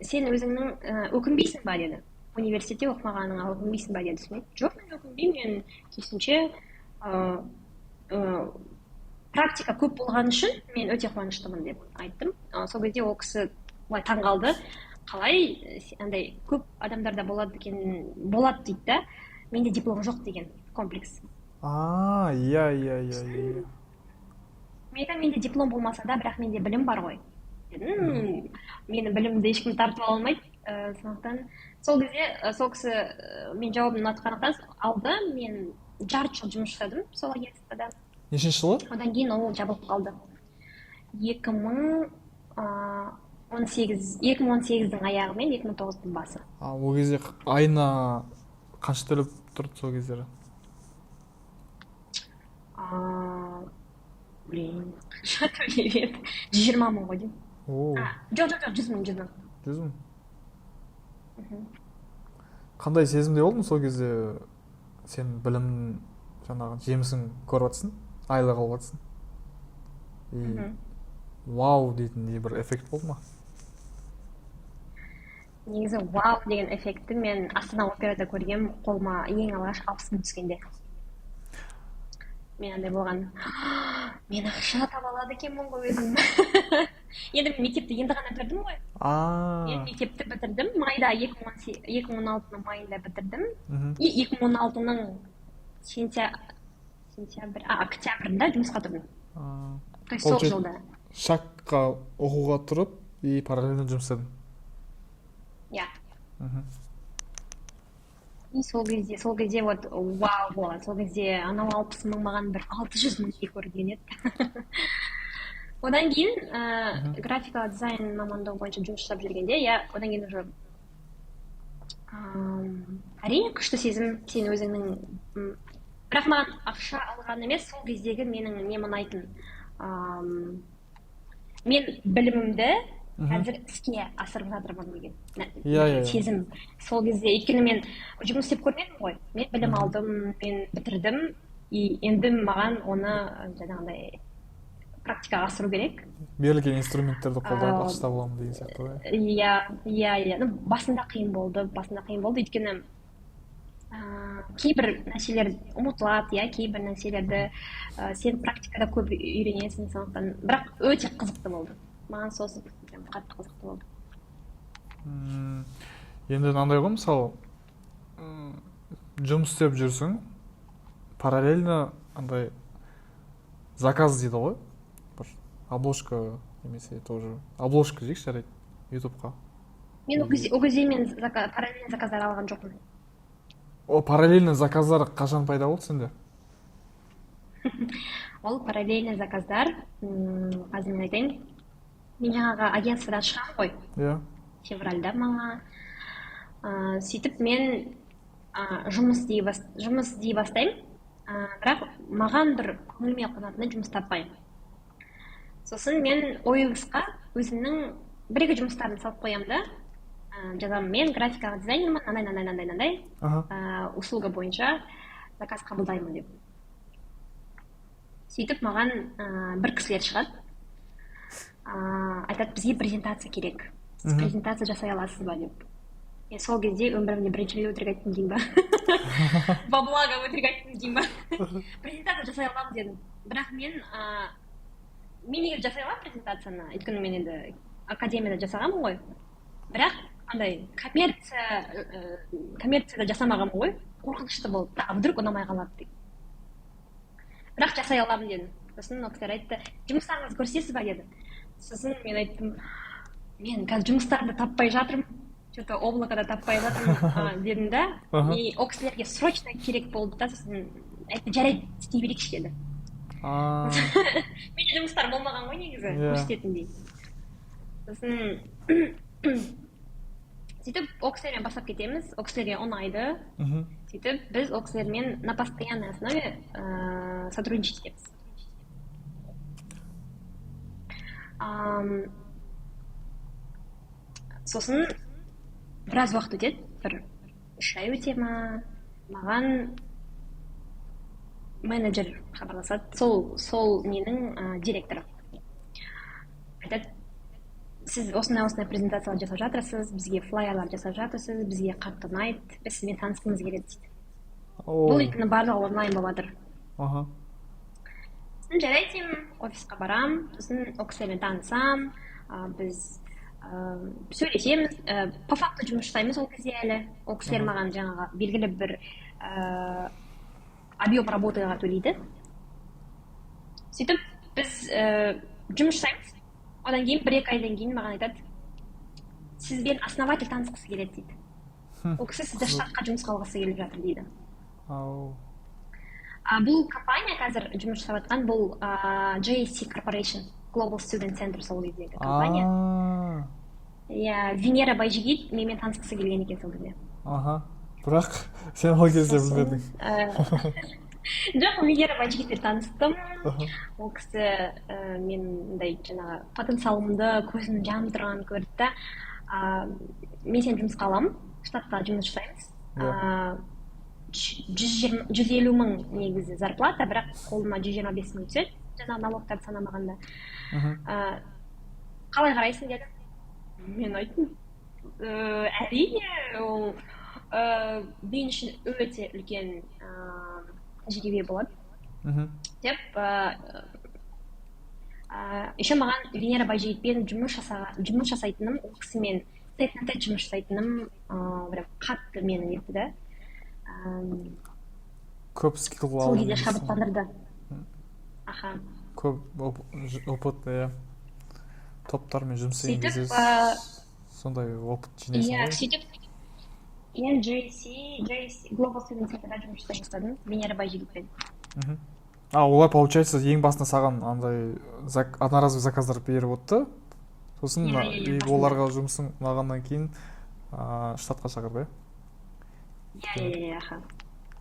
S2: Сен өзіңнің өкінбейсің ба деді. Университетте оқымағаныңа өкінбейсің ба деді. Жоқ, мен өкінбеймін, мен керісінше практика көп болған үшін мен өте қуаныштымын деп айттым. Сол кезде ол кісі таң қалды. Қалай андай көп адамдарда болады дейді да, менде диплом жоқ деген комплекс.
S1: Иә.
S2: Менде диплом болмаса да, бірақ менде білім бар ғой. Менің білімді ешкім тартып ала алмайды. сондықтан сол кезде сол кісі мен жауабын ұнатқандықтан алды. Мен жарты жыл жұмыс жасадым сол агентствода.
S1: Нешінші жылы?
S2: Одан кейін ол жабылып қалды. 2018 2018-дің аяғы мен 2019-дың басы.
S1: Ол кезде айына қанша төлеп тұрды сол кездері?
S2: Блин, қанша төлеп еді? 120 мың ғой деймін. Жоқ, 100 мың.
S1: 100 мың? Қандай сезімде болдың сол кезде? Сен білім жаңағы жемісін көріп жатсың, айлық алып жатсың. Вау дейтіндей бір эффект болды ма?
S2: Негізі вау деген эффектті мен Астана операда көргем, қолыма ең алғаш 60 мың түскенде. Мен андай болған, мен ақша таба алады екенмін ғой өзім. Енді мен мектепті енді ғана бітірдім ғой. Мен мектепті бітірдім, майда 2016-ның майында бітірдім. 2016-ның октябрында жұмысқа тұрдым. То есть сол жылда.
S1: Шакқа оқуға тұрып и параллельно жұмыс істедің?
S2: Иә. И сол кезде вот вау болады. Сол кезде анау 60 мың маған бір 600 мың көрген еді. Одан кейін графикалық дизайн мамандығы бойынша жұмыс жасап жүргенде, одан кейін уже әрине күшті сезім, сен өзіңнің, бірақ маған ақша алған емес, сол кездегі менің не ұнайтын. Мен білімімді қазір іске асырып жатырмын деген сезім. Сол кезде, өйткені мен жұмыс істеп көрмедім ғой. Мен білім алдым, мен бітірдім, енді маған оны жаңағындай практикаға асыру керек.
S1: Берілген инструменттерді қолданып ақша таба аламын деген сияқты ғой.
S2: Иә. Басында қиын болды, өйткені кейбір нәрселер ұмытылады, кейбір нәрселерді сен практикада көп үйренесің, сондықтан, бірақ өте қызықты болды. Маған сосы қатты қызықты болды.
S1: Енді мынандай ғой, мысалы, жұмыс істеп жүрсің, параллельно андай заказ дейді ғой, бір обложка немесе тоже обложка дейікші, жарайды, ютубқа.
S2: Мен ол кезде мен параллельно заказдар алған жоқпын.
S1: О, параллельно заказдар қашан пайда болды сенде?
S2: Ол параллельно заказдар, қазір мен айтайын, мен жаңағы агентстводан шығамын ғой. Иә. Февральда маған. Сөйтіп мен жұмыс дей бастаймын, бірақ маған бір көңіліме қонатындай жұмыс таппаймын. Сосын мен OLX-қа өзімнің бір-екі жұмыстарын салып қоямын да, жазамын, мен графикалық дизайнермін, андай, услуга бойынша заказ қабылдаймын деп. Сөйтіп маған бір кісілер шығады, айтады, бізге презентация керек. Сіз презентация жасай аласыз ба деп. Мен сол кезде өмірімде бірінші рет өтірік айттым деймін ба? Баблага өтірік айттым деймін ба? Презентация жасай аламын дедім. Бірақ мен егер жасай аламын презентацияны, өйткені мен енді академияда жасағанмын ғой. Бірақ андай коммерцияда жасамағанмын ғой. Қорқынышты болды. Вдруг ұнамай қалады деп. Бірақ жасай аламын дедім. Сосын ол кісілер айтты, жұмыстарыңызды көрсетесіз ба деді. Сосын мен айттым, мен қазір жұмыстарды таппай жатырмын, что-то облакада таппай жатырмын дедім да. И ол кісілерге срочно керек болды да, сосын айтты, жарайды, істей берейікші деді. Менде жұмыстар болмаған ғой негізі, көрсететіндей. Сосын сөйтіп ол кісілермен бастап кетеміз, ол кісілерге ұнайды. Сөйтіп біз ол кісілермен на постоянной основе сотрудничать етеміз. Сосын біраз уақыт өтеді, бір 3 ай өте ма, маған менеджер хабарласады, сол менің директорым. Айтады, сіз осындай презентациялар жасап жатырсыз, бізге флайерлар жасап жатырсыз, бізге қатты ұнайды, біз сізбен танысқымыз келеді дейді. Бұл өйткені барлығы онлайн болып жатыр. Сосын жарайды деймін, офисқа барам, сосын ол кісілермен танысам, біз сөйлесеміз, по факту жұмыс жасаймыз ол кезде әлі. Ол кісілер маған жаңағы белгілі бір объем работаға төлейді. Сөйтіп біз жұмыс жасаймыз. Одан кейін 1-2 айдан кейін маған айтады, сізбен основатель танысқысы келеді дейді. Ол кісі сізді штатқа жұмысқа алғысы келіп жатыр дейді. Бұл компания қазір жұмыс жасап жатқан, бұл JSC Corporation, Global Student Center сол кездегі компания. Иә, Венера Байжігит менімен танысқысы келген екен сол кезде.
S1: Бірақ сен ол кезде білмедің.
S2: Жоқ, Венера Байжігитпен таныстым. Ол кісі менің жаңағы потенциалымды көзін жанып тұрғанын көрді да, мен сені жұмысқа аламын, штатқа жұмыс жасаймыз. 150 мың негізі зарплата, бірақ қолыма 125 мың түседі, жаңағы налогтарды санамағанда. Қалай қарайсың деді. Мен айттым, әрине, ол мен үшін өте үлкен тәжірибе болады деп. Еще маған Венера Байжігітпен жұмыс жасайтыным, ол кісімен тет-на-тет жұмыс жасайтыным қатты мені нетті да.
S1: Көп скилл
S2: сол кезде шабыттандырды.
S1: Көп опыт, топтармен жұмыс істеген кезде сондай опыт жинайсың.
S2: Сөйтіп мен JSC Global Student Center'да жұмыс жасай бастадым, Венера Байжігітпен.
S1: Олай получается ең басында саған андай одноразовый заказдар беріп отты, сосын оларға жұмысың ұнағаннан кейін штатқа шақырды.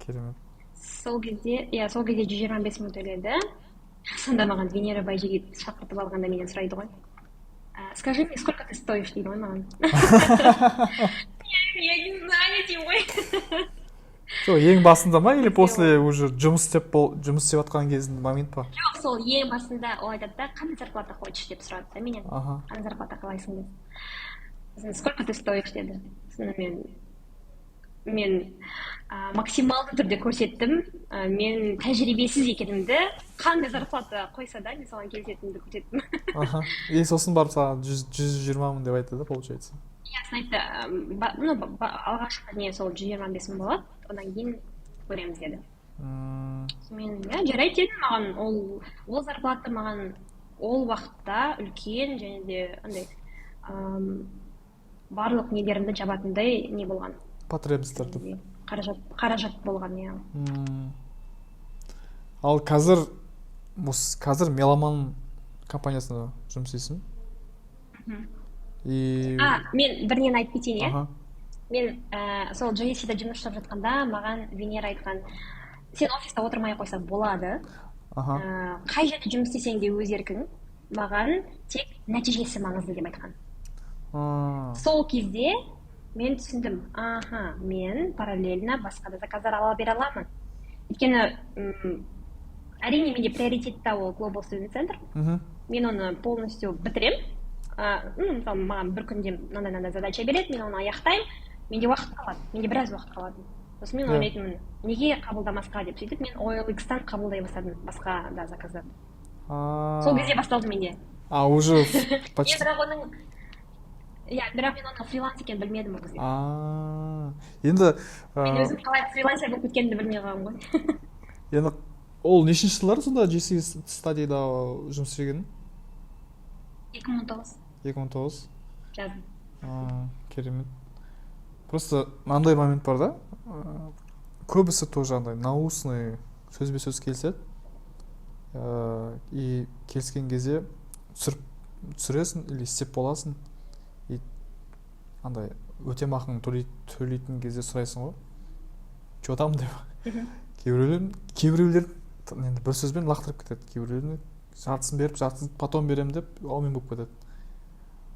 S1: Керемет.
S2: Сол кезде 125 мың төледі. Сонда маған Венера Байжігит шақыртып алғанда менен сұрайды ғой. Скажи мне, сколько ты стоишь, дейді ғой маған. Я не знаю, деймін ғой.
S1: Ең басында ма, или после уже жұмыс істеп жатқан кездің момент па?
S2: Жоқ, сол ең басында ол айтады да, қандай зарплата хочешь деп сұрады да менен. Қандай зарплата қалайсың деп. Сколько ты стоишь деді. Мен максималды түрде көрсеттім. Мен тәжірибесіз екенімді, қандай зарплата қойса да, мен соған келісетінімді көрсеттім.
S1: Сосын барып саған 120 мың деп айтты да, получается.
S2: Ясын айтты, алғашқы не сол 125 мың болады, одан кейін көреміз деді. Мен жарайды дедім, маған ол зарплата маған ол уақытта үлкен және де андай барлық нелерімді жабатындай не болған.
S1: Потребностьтарды.
S2: Қаражат болған, иә.
S1: Ал қазір Меломан компаниясында жұмыс істейсің?
S2: Мен бірінен айтып кетейін, мен сол JSC-да жұмыс жасап жатқанда маған Венера айтқан, сен офиста отырмай қойса болады, қай жерде жұмыс істесең де өз еркің, маған тек нәтижесі маңызды деп айтқан. Сол кезде мен түсіндім, мен параллельно басқа да заказдар ала бере аламын. Өйткені әрине менде приоритетта ол Global Student Center. Мен оны полностью бітірем. Мысалы маған бір күнде мынандай задача береді, мен оны аяқтаймын, менде уақыт қалады, менде біраз уақыт қалады. Сосын мен ойлайтынмын, неге қабылдамасқа деп сөйтіп мен OLX-тан қабылдай бастадым басқа да заказдарды. Сол кезде басталды менде.
S1: Уже почти.
S2: Бірақ мен оны фриланс екенін білмедім ол кезде.
S1: Енді
S2: мен өзім қалай фрилансер болып кеткенімді білмей қалғанмын ғой.
S1: Енді ол нешінші жылдары сонда JSC стадияда жұмыс істеген?
S2: 2019.
S1: 2019?
S2: Жаздым.
S1: Керемет. Просто мынандай момент бар да, көбісі тоже андай наусный сөзбе-сөз келіседі. И келіскен кезде түсіресің или істеп боласың. И андай өтемақың төлейтін кезде сұрайсың ғой. Че там деп. Кейбіреулер енді бір сөзбен лақтырып кетеді. Кейбіреулер жартысын беріп, жартысын потом берем деп, аумен болып кетеді.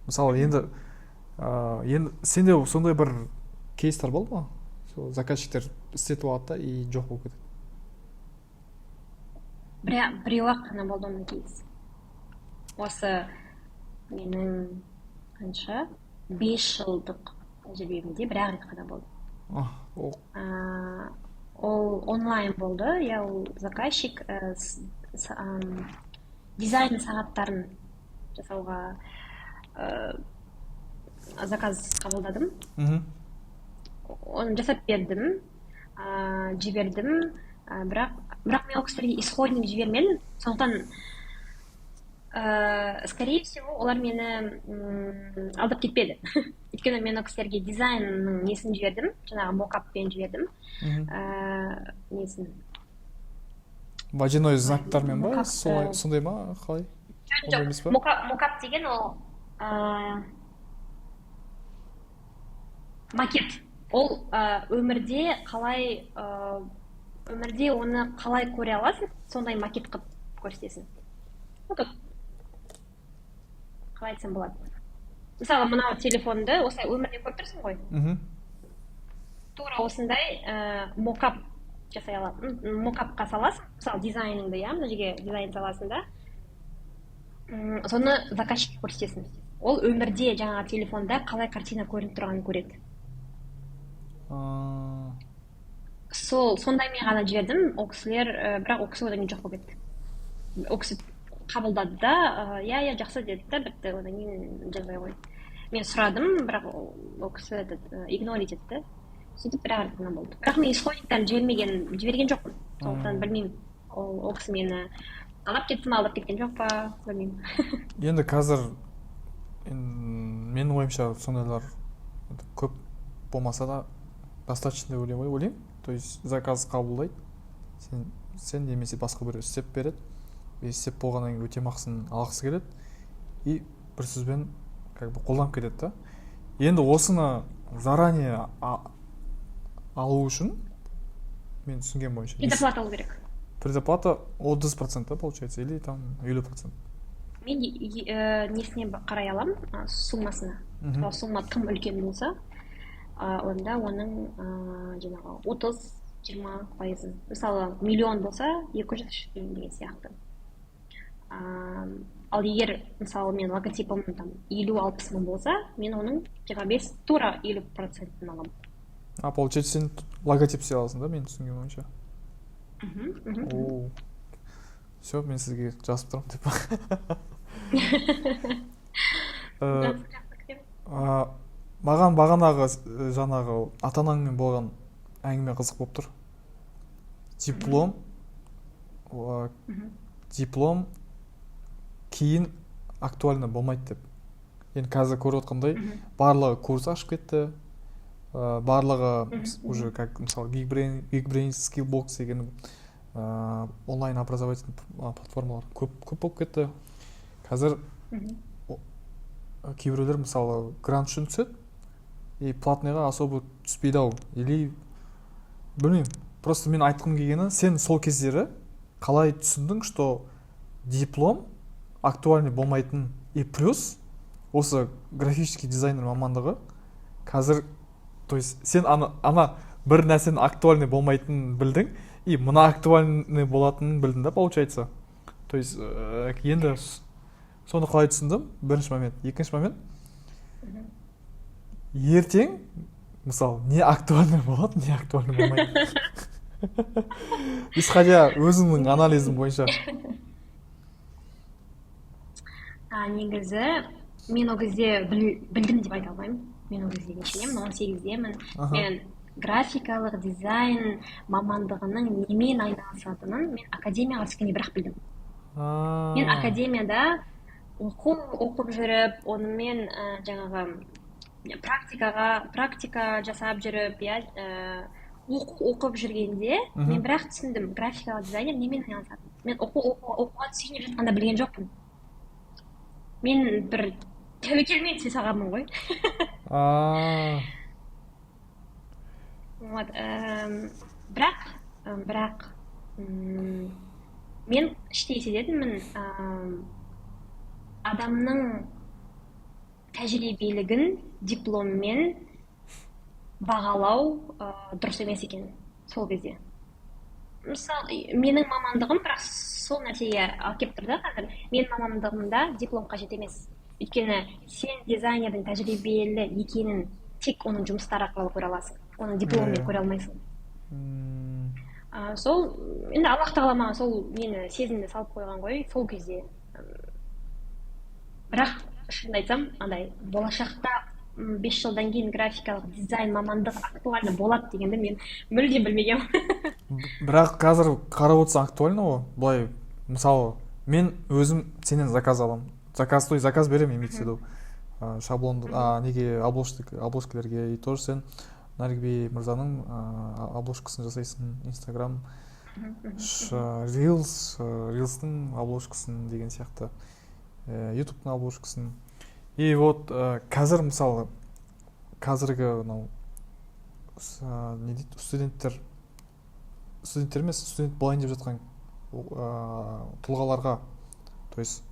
S1: Мысалы, енді сенде сондай бір кейстер болды ма? Заказчиктер істетіп алады да и жоқ болып кетеді.
S2: Біреу-ақ қана болды оның кейс. Осы менің қанша 5 жылдық тәжірибемде бір-ақ рет қана болды. Ол онлайн болды, ол заказчик дизайн сағаттарын жасауға заказ қабылдадым. Оны жасап бердім, жібердім, бірақ мен ол кісілерге исходник жібермедім. Сондықтан Скорее всего, олар мені алдап кетпеді. Өйткені мен ол кісілерге дизайнның несін жібердім, жаңағы мокаппен жібердім. Несін
S1: водяной знактармен ба, сондай ма, қалай?
S2: жоқ, мокап деген ол макет. Ол өмірде оны қалай көре аласың, сондай макет қылып көрсетесің. Қалай айтсам болады. Мысалы, мынау телефонды осылай өмірде көріп тұрсың ғой. Тура осындай мокап жасай аласың. Мокапқа саласың. Мысалы, дизайныңды, мына жерге дизайн саласың да. Соны заказчикке көрсетесің. Ол өмірде жаңағы телефонда қалай картина көрініп тұрғанын көреді. Сондай мен ғана жібердім. Ол кісілер, бірақ ол кісі одан кейін жоқ болып кетті. Ол кісі қабылдады да, иә, жақсы деді да, бітті, одан кейін жазбай қойды. Мен сұрадым, бірақ ол кісі игнорить етті. Сөйтіп бір ағыртынан болды. Бірақ мен исходниктарын жіберген жоқпын. Сондықтан білмеймін, ол кісі мені алдап кетті ма, алдап кеткен жоқ па, білмеймін.
S1: Енді қазір менің ойымша сондайлар көп болмаса да достаточно деп ойлаймын. То есть заказ қабылдайды, сен немесе басқа бір істеп береді. Істеп болғаннан кейін өтемақысын алғысы келеді и бір сөзбен қолданып кетеді да. Енді осыны заранее алу үшін мен түсінген бойынша
S2: предоплата алу керек.
S1: Предоплата 30% да, получается, или там 50%?
S2: Мен несіне қарай аламын, суммасына. Сумма тым үлкен болса, онда оның жаңағы 30-20%. Мысалы, миллион болса, 200 деген сияқты. Ал егер, мысалы, мен логотипім 50-60 мың болса, мен оның 25 тура 50% аламын.
S1: Получается, сен логотип істей аласың да, мен түсінген бойынша? Все, мен сізге жазып тұрмын деп. Маған бағанағы жаңағы ата-анаңмен болған әңгіме қызық болып тұр. Диплом кейін актуально болмайды деп. Енді қазір көріп отқандай барлығы курс ашып кетті. Барлығы уже как мысалы Geekbrains, Skillbox деген онлайн образовательный платформалар көп болып кетті. Қазір кейбіреулер мысалы грант үшін түседі и платныйға особо түспейді ау. Или білмеймін. Просто мен айтқым келгені, сен сол кездері қалай түсіндің, что диплом актуальный болмайтын и плюс осы графический дизайнер мамандығы қазір, то есть сен ана бір нәрсенің актуальный болмайтынын білдің и мына актуальный болатынын білдің да, получается. То есть енді соны қалай түсіндім, бірінші момент. Екінші момент, ертең мысалы не актуальный болады, не актуальный болмайды. Исходя өзіңнің анализің бойынша.
S2: Негізі мен ол кезде білдім деп айта алмаймын. Мен ол кезде нешедемін, 18-демін. Мен графикалық дизайн мамандығының немен айналысатынын мен академияға түскенде бірақ білдім. Мен академияда оқып жүріп, онымен жаңағы практика жасап жүріп, оқып жүргенде мен бірақ түсіндім, графикалық дизайнер немен айналысатынын. Мен оқуға түсейін жатқанда білген жоқпын. Мен бір тәуекелмен түсе салғанмын ғой. Бірақ мен іштей сезетінмін, адамның тәжірибелігін дипломмен бағалау дұрыс емес екен сол кезде. Мысалы, менің мамандығым бірақ сол нәрсеге алып келіп тұр да қазір. Менің мамандығымда диплом қажет емес. Өйткені сен дизайнердің тәжірибелі екенін тек оның жұмыстары арқылы көре аласың. Оны дипломмен көре алмайсың. Сол, енді Аллах тағала маған сол мені сезімді салып қойған ғой сол кезде. Бірақ шынымды айтсам, болашақта 5 жылдан кейін графикалық дизайн мамандығы актуальны болады дегенді мен мүлде білмегенмін.
S1: Бірақ қазір қарап отырсаң актуальны ғой. Былай, мысалы, мен өзім сенен заказ аламын, заказ беремін, имеется в виду шаблонды неге обложкалерге, и тоже сен Нарикбей мырзаның обложкасын жасайсың, Инстаграм рилстың обложкасын деген сияқты, ютубтың обложкасын. И вот қазір мысалы қазіргі мынау не дейді, студенттер емес, студент болайын деп жатқан тұлғаларға, то есть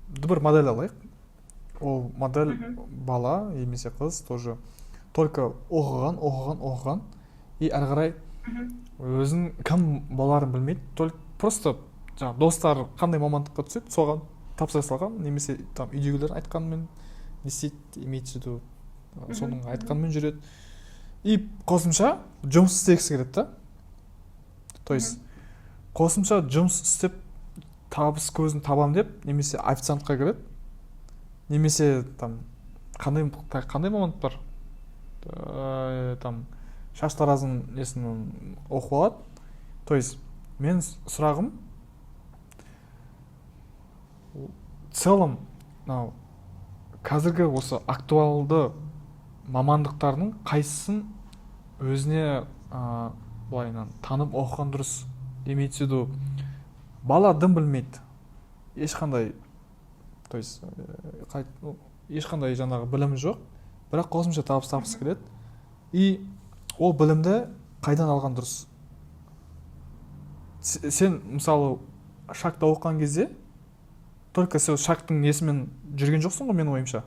S1: бір модель алайық, ол модель бала немесе қыз тоже только оқыған и әрі қарай өзің кім боларын білмейді, только просто жаңағы достары қандай мамандыққа түседі соған тапсыра салған, немесе там үйдегілер айтқанымен не істейді, имеется в виду соның айтқанымен жүреді, и қосымша жұмыс істегісі келеді да, то есть қосымша жұмыс істеп табыс көзін табам деп немесе официантқа кіреді, немесе там қандай мамандық бар, там шаш таразын несін оқып алады. То есть мен сұрағым целом қазіргі осы актуалды мамандықтардың қайсысын өзіне былайынан танып оқыған дұрыс, имеется в виду бала дым білмейді, ешқандай, то есть ешқандай жаңағы білімі жоқ, бірақ қосымша табыс тапқысы келеді, и ол білімді қайдан алған дұрыс? Сен мысалы шакта оқыған кезде только сен шактың несімен жүрген жоқсың ғой, менің ойымша.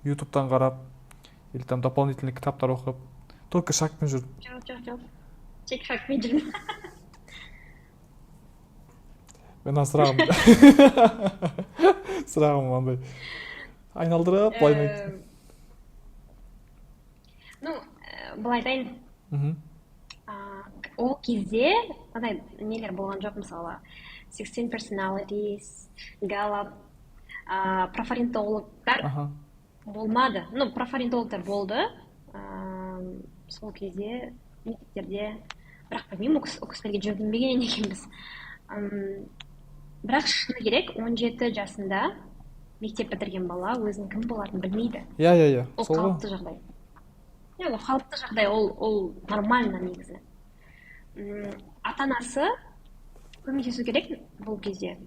S1: Ютубтан қарап или там дополнительный кітаптар оқып, только шакпен жүрдің.
S2: Жоқ, тек шакпен жүрдім.
S1: Мен сұрағым мынандай айналдырып былай.
S2: Ну, былай айтайын, ол кезде андай нелер болған жоқ, мысалы 16 personalities, Gallup, профориентологтар болмады. Ну, профориентологтар болды сол кезде мектептерде, бірақ білмеймін, ол кісілерге жүргізбеген екенбіз. Бірақ шыны керек, 17 жасында мектеп бітірген бала өзінің кім болатынын білмейді.
S1: Иә.
S2: Ол қалыпты жағдай. Ол қалыпты жағдай, ол нормально негізі. Ата-анасы көмектесу керек бұл кезде.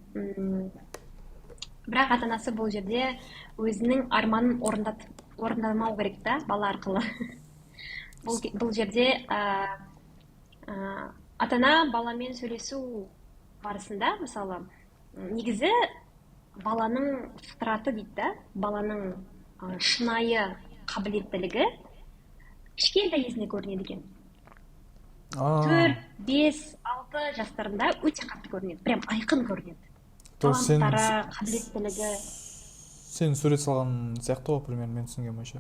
S2: Бірақ ата-анасы бұл жерде өзінің арманын орындамау керек та, бала арқылы. Бұл жерде ата-ана баламен сөйлесу барысында, мысалы, негізі баланың фитраты дейді да, баланың шынайы қабілеттілігі кішкентай кезінде көрінеді екен. 4, 5, 6 жастарында өте қатты көрінеді, прям айқын көрінеді. Таланттары, қабілеттілігі.
S1: Сен сурет салған сияқты ғой, примерно, мен түсінген бойынша.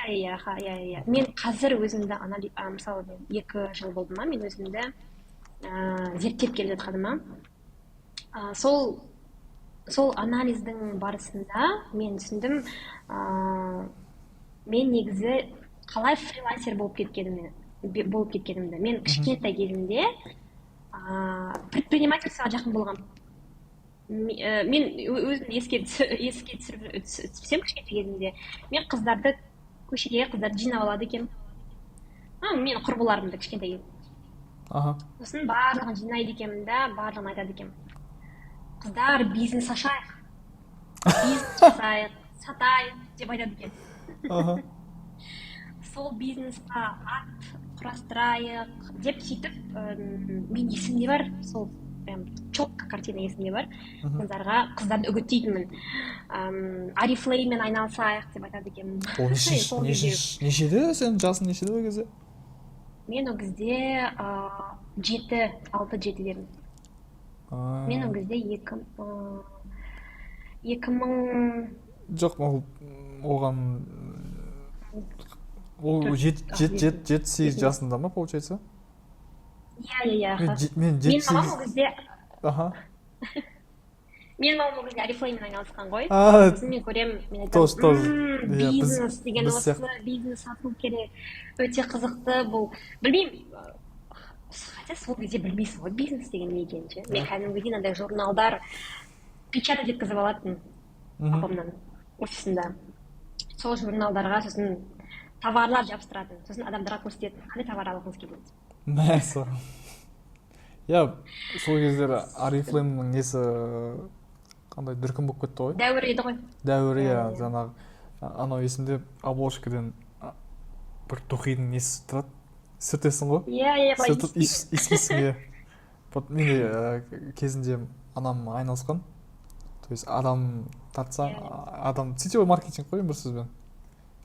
S2: Иә. Мен қазір өзімді, мысалы, 2 жыл болды ма, мен өзімді зерттеп келе жатқаныма. Сол анализдің барысында мен түсіндім, мен негізі қалай фрилансер болып кеткенімді. Мен кішкентай кезімде предпринимательствоға жақын болғам. Мен өзім еске түсірсем кішкентай кезімде, мен көшедегі қыздарды жинап алады екем. Мен құрбыларымды кішкентай кезімде. Сосын барлығын жинайды екем да, барлығын айтады екем. Қыздар, бизнес ашайық, бизнес жасайық, сатайық деп айтады екен. Сол бизнесқа ат құрастырайық деп сөйтіп, мен есімде бар, сол четко картина есімде бар, қыздарды үгіттейтінмін. Арифлеймен айналысайық деп айтады екен.
S1: Нешеде сен жасың, нешеде ол кезде?
S2: Мен ол кезде 6-7-демін. Мен ол кезде 2000...
S1: Жоқ, оған... Ол 7-8 жасында ма, получается?
S2: Иә.
S1: Мен
S2: мамам ол кезде... Мен мамам ол кезде Арифлеймен айналысқан ғой. Сосын мен көрем, мен айтамын, бизнес деген осы, бизнес сату керек, өте қызықты бұл. Білмеймін, хотя сол кезде білмейсің ғой бизнес деген не екенін ше. Мен кәдімгідей андай журналдар печатать еткізіп алатынмын апамнан офисында. Сол журналдарға сосын товарлар жабыстыратын, сосын адамдарға көрсететін, қандай товар алғыңыз келеді.
S1: мәссаған. Иә, сол кездері Oriflame-ның несі қандай дүркін болып кетті ғой.
S2: Дәуір еді ғой.
S1: Дәуір, иә, жаңағы анау есімде обложкадан бір тоқидің несі тұрады, сүртесің ғой.
S2: Иә,
S1: сүртіп иіскейсің, иә. Мен де кезінде анам айналысқан. То есть адам тартсаң, адам сетевой маркетинг қой, бір сөзбен.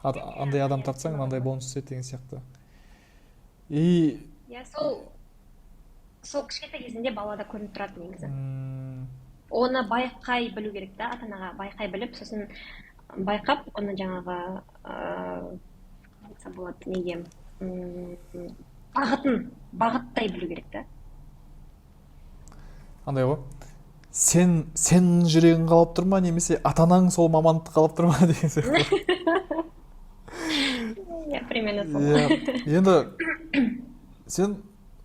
S1: Андай адам тартсаң, мынандай бонус түседі деген сияқты. И
S2: иә, сол кішкентай кезінде балада көрініп тұрады негізі. Оны байқай білу керек та, ата-анаға байқай біліп, сосын байқап, оны жаңағы айтса болады, неге бағыттай білу керек та.
S1: Андай ғой, сен жүрегің қалап тұр ма, немесе ата-анаң сол мамандықты қалап тұр ма деген сияқты.
S2: Иә, примерно сол.
S1: Енді сен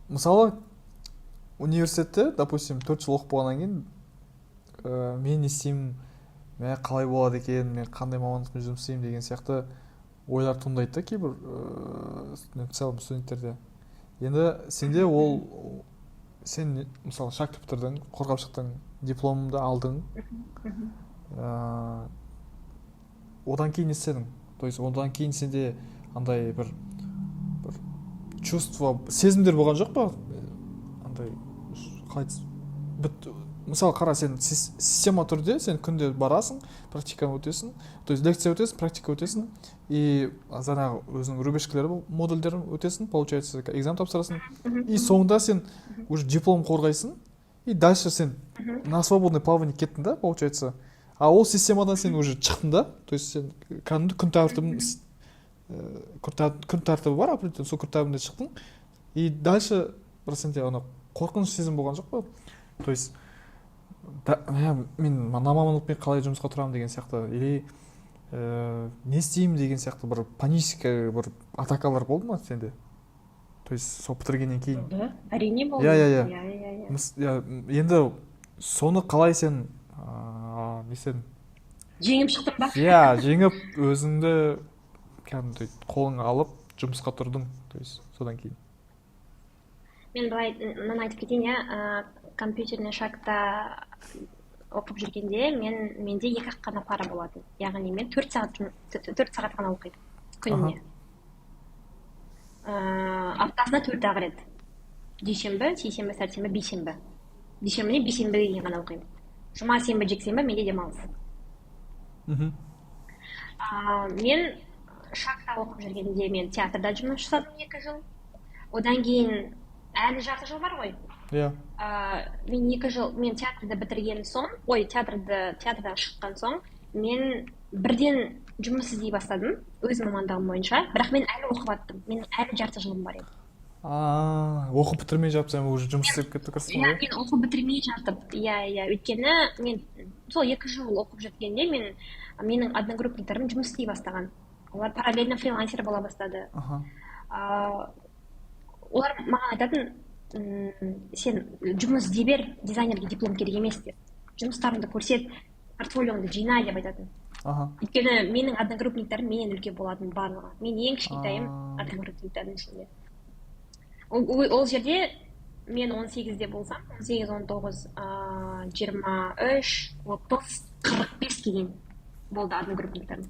S1: мысалы университетте, допустим, 4 жыл оқып болғаннан кейін мен не істеймін, қалай болады екен, мен қандай мамандықпен жұмыс істеймін деген сияқты ойлар туындайды да кейбір студенттерде. Енді сенде сен мысалы шәкірт бітірдің, қорғап шықтың, дипломыңды алдың. Одан кейін не істедің? То есть одан кейін сенде андай бір чувство, сезімдер болған жоқ па? Андай мысалы қара, сен система түрде сен күнде барасың, практиканы өтесің, то есть лекция өтесің, практика өтесің, и жаңағы өзінің рубежкілері, модульдерін өтесің, получается, экзамен тапсырасың, и соңында сен уже диплом қорғайсың, и дальше сен на свободный плавание кеттің да, получается. А ол системадан сен уже шықтың да, то есть сен кәдімгі күн тәртібі бар, сол күн тәртібінде шықтың, и дальше бір сенде қорқыныш сезім болған жоқ па? То есть мен мына мамандықпен қалай жұмысқа тұрамын деген сияқты, или не істеймін деген сияқты бір панический бір атакалар болды ма сенде? То есть сол бітіргеннен кейін?
S2: Әрине болды.
S1: Иә. Енді соны қалай сен
S2: жеңіп шықтың ба?
S1: Иә, жеңіп өзіңді кәдімгідей қолыңа алып жұмысқа тұрдың, то есть содан кейін.
S2: Мен былай мынаны айтып кетейін, иә, компьютерный шагта оқып жүргенде менде 2 қана пара болатын. Яғни мен 4 сағат қана оқимын күніне. Аптасына 4 рет. Дүйсенбі, сейсенбі, сәрсенбі, бейсенбі. Дүйсенбіден бейсенбіге дейін ғана оқимын. Жұма, сенбі, жексенбі менде демалыс. Мен шагта оқып жүргенде мен театрда жұмыс жасадым 2 жыл. Одан кейін әлі жарты жыл бар ғой.
S1: Иә.
S2: Мен 2 жыл, мен театрды бітірген соң, театрдан шыққан соң, мен бірден жұмыс іздей бастадым, өз мамандығым бойынша, бірақ мен әлі оқып аттым. Мен әлі жарты жылым бар еді.
S1: Оқып бітірмей жатсам уже жұмыс істеп кеттіңіз ғой?
S2: Мен оқып бітірмей жатып, иә, өйткені мен сол 2 жыл оқып жүргенде менің одногруппниктарым жұмыс істей бастаған. Олар параллельно фрилансер бола бастады. Олар маған айтатын, сен жұмыс іздей бер, дизайнерге диплом керек емес деп. Жұмыстарыңды көрсет, портфолионды жинай деп айтатын. Өйткені менің одногруппниктарым менен үлкен болатын барлығы. Мен ең кішкентайым одногруппниктардың ішінде. Ол жерде мен 18-де болсам, 18, 19, 23, 30, 45-ге дейін болды одногруппниктарым.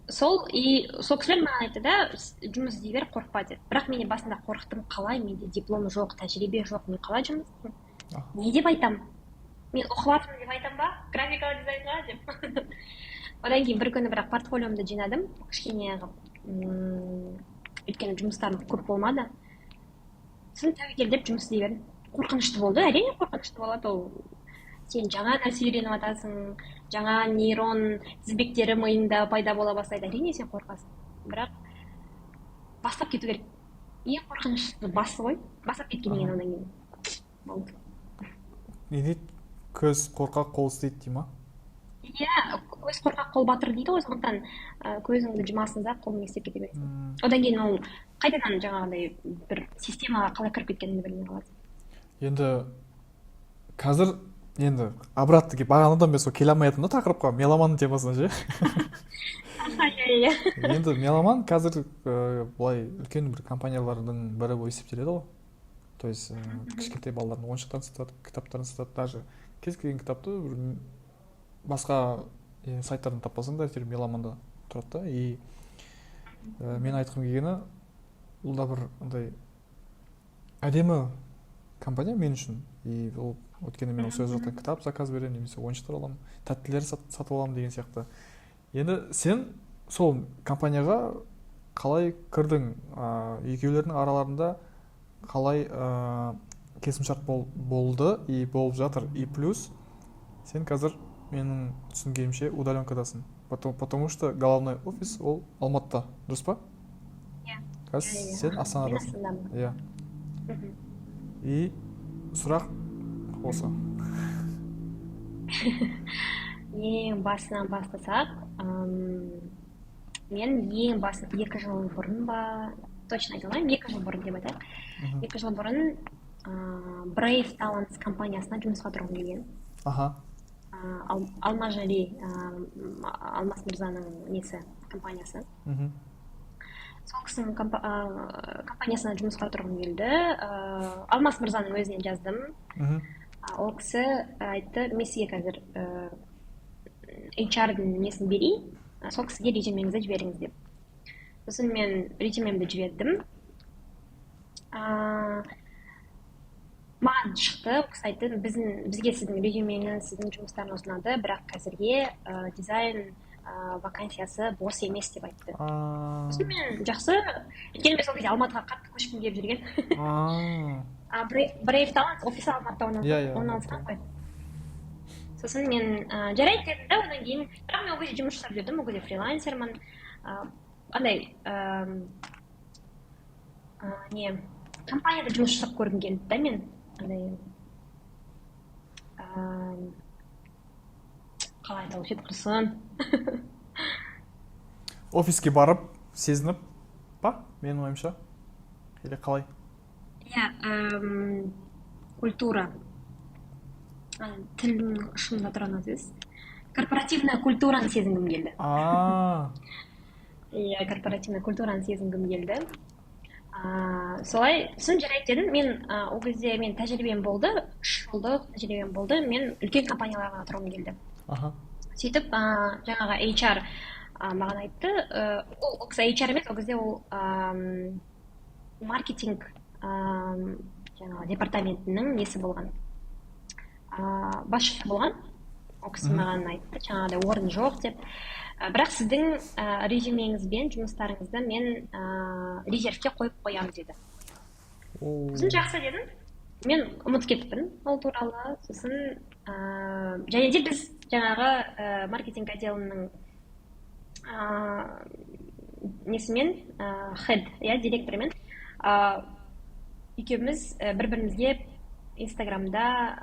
S2: Сол кісілер маған айтты да, жұмыс іздей бер, қорықпа деп. Бірақ мен басында қорықтым, қалай, менде диплом жоқ, тәжірибе жоқ, мен қалай жұмыс істеймін? Не деп айтам? Мен оқып жатырмын деп айтам ба? Графикалық дизайнға деп. Одан кейін бір күні бірақ портфолиомды жинадым, кішкене қылып, өйткені жұмыстарым көп болмады. Сосын тәуекелдеп жұмыс істей бердім. Қорқынышты болды, әрине қорқынышты болады ол. Сен жаңа нәрсе үйреніп жатасың, жаңа нейрон тізбектері миыңда пайда бола бастайды, әрине сен қорқасың. Бірақ бастап кету керек. Ең қорқынышты басы ғой, бастап кеткеннен кейін одан кейін болды.
S1: Не дейді? Көз қорқақ, қол істейді дей ма?
S2: Иә, көз қорқақ қол батыр дейді ғой, сондықтан көзіңді жұмасың да қолың не істеп кете бересің. Одан кейін ол қайтадан жаңағыдай бір системаға қалай кіріп кеткеніңді білмей қаласың.
S1: Енді қазір енді обратно келіп бағанадан бері сол келе алмай жатырмын да тақырыпқа, меломан темасына ше. Енді меломан қазір былай үлкен бір компаниялардың бірі болып есептеледі ғой. То есть кішкентай балалардың ойыншықтарын сатады, кітаптарын сатады, даже кез келген кітапты басқа сайттардан таппасаң да әйтеуір меломанда тұрады да. И мен айтқым келгені, бұл да бір андай әдемі компания мен үшін. И ол өйткені мен осы жақтан кітап заказ беремін, немесе ойыншықтар аламын, тәттілер сатып аламын деген сияқты. Енді сен сол компанияға қалай кірдің? Екеулердің араларында қалай келісімшарт болды и болып жатыр? И плюс сен қазір менің түсінгенімше удаленкадасың, потому что головной офис ол Алматыда, дұрыс па?
S2: Иә.
S1: Қазір сен Астанадасың. Иә. И сұрақ осы.
S2: Ең басынан бастасақ, мен ең басын 2 жыл бұрын ба, точно айта алмаймын, 2 жыл бұрын деп айтайық. 2 жыл бұрын Brave Talents компаниясына жұмысқа тұрғым келген. Алмажали, Алмас Мырзаның несі, компаниясы. Сол кісінің компаниясына жұмысқа тұрғым келді. Алмас Мырзаның өзінен жаздым. Ол кісі айтты, мен сізге қазір HR-дың несін берейін, сол кісіге резюмеңізді жіберіңіз деп. Сосын мен резюмемді жібердім. Маған шықты, ол кісі айтты, бізге сіздің резюмеңіз, сіздің жұмыстарыңыз ұнады, бірақ қазірге дизайн вакансиясы бос емес деп айтты. Сосын мен жақсы, өйткені мен сол кезде Алматыға қатты көшкім келіп жүрген. Brave Talents офисі Алматыда орналасқан ғой. Сосын мен жарайды дедім да, одан кейін, бірақ мен ол кезде жұмыс жасап жүрдім, ол кезде фрилансермін. Андай компанияда жұмыс жасап көргім келді да мен. Қалай айталып еді құрсын.
S1: Офиске барып, сезініп па, менің ойымша? Или қалай?
S2: Иә, культура. Тілдің ұшында тұрған сөз. Корпоративная культураны сезінгім келді. Иә, корпоративная культураны сезінгім келді. Солай, сосын жарайды дедім, мен ол кезде мен тәжірибем болды, 3 жылдық тәжірибем болды, мен үлкен компанияларға тұрғым келді. Сөйтіп, жаңағы HR маған айтты, ол кісі HR емес, ол кезде ол маркетинг департаментінің несі болған, басшысы болған. Ол кісі маған айтты, жаңағыдай орын жоқ деп. Бірақ сіздің резюмеңізбен жұмыстарыңызды мен резервке қойып қоямын деді. Сосын жақсы дедім. Мен ұмытып кетіппін ол туралы. Сосын және де біз жаңағы маркетинг отделінің несімен, хед, директорымен екеуміз бір-бірімізге Инстаграмда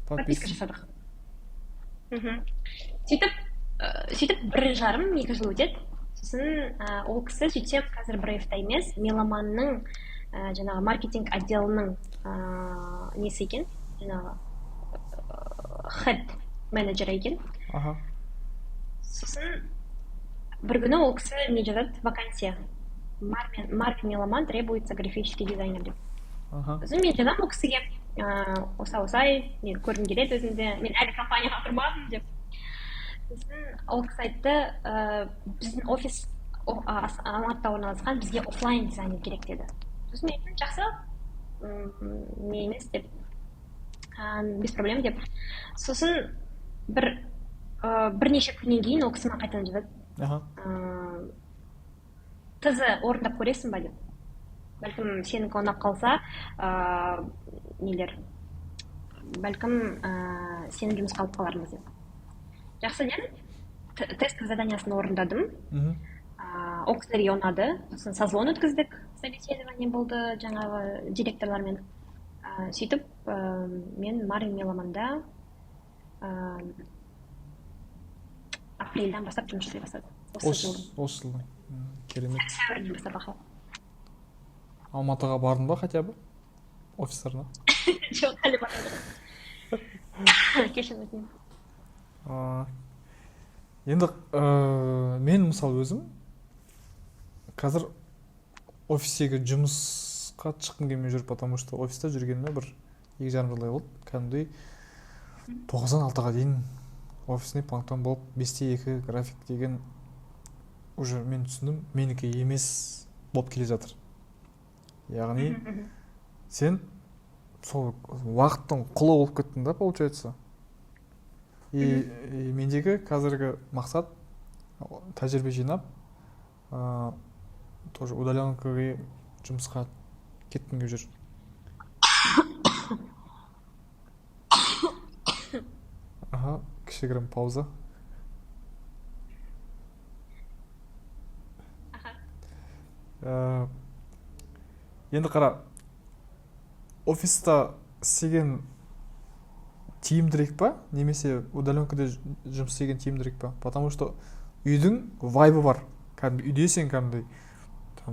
S2: подписка жасадық. Сөйтіп 1,5-2 жыл өтеді. Сосын ол кісі сөйтсем қазір Brave'та емес, Меломанның жаңағы маркетинг отделінің несі екен, жаңағы хед менеджер екен. Сосын бір күні ол кісі не жазады, вакансия. Марк Меломан требуется графический дизайнер деп. Сосын мен жазам ол кісіге, осай, мен көргім келеді өзімді, мен әлі компанияға тұрмадым деп. Сосын ол кісі айтты, біздің офис Алматыда орналасқан, бізге офлайн дизайнер керек деді. Сосын мен айттым, жақсы, не емес деп, без проблем деп. Сосын бірнеше күннен кейін ол кісі маған қайтадан жазады. Тізі орындап көресің ба деп. Бәлкім сенікі ұнап қалса, бәлкім сені жұмысқа алып қалармыз деп. Жақсы дедім, тестовый заданиясын орындадым. Ол кісілерге ұнады. Сосын созвон өткіздік, собеседование болды жаңағы директорлармен. Сөйтіп, мен Марин Меломанда апрельдан бастап жұмыс жасай бастады. Осы
S1: жылдың. Керемет.
S2: сәуірден бастап аха.
S1: Алматыға бардың ба хотя бы офистарына?
S2: Жоқ, әлі бармадым. Кешірім өтінемін.
S1: Енді мен мысалы өзім қазір офистегі жұмысқа шыққым келмей жүр, потому что офиста жүргеніме бір 2,5 жылдай болды. Кәдімгідей 9-дан 6-ға дейін офисный планктон болып 5-те 2 график деген уже мен түсіндім, менікі емес болып келе жатыр. Яғни сен сол уақыттың құлы болып кеттің да, получается. И мендегі қазіргі мақсат тәжірибе жинап, тоже удаленкаға жұмысқа кеткім келіп жүр. Аха, кішігірім пауза. Енді қара, офиста істеген тиімдірек па, немесе удаленкада жұмыс істеген тиімдірек па? Потому что үйдің вайбы бар. Кәдімгі үйде сен кәдімгідей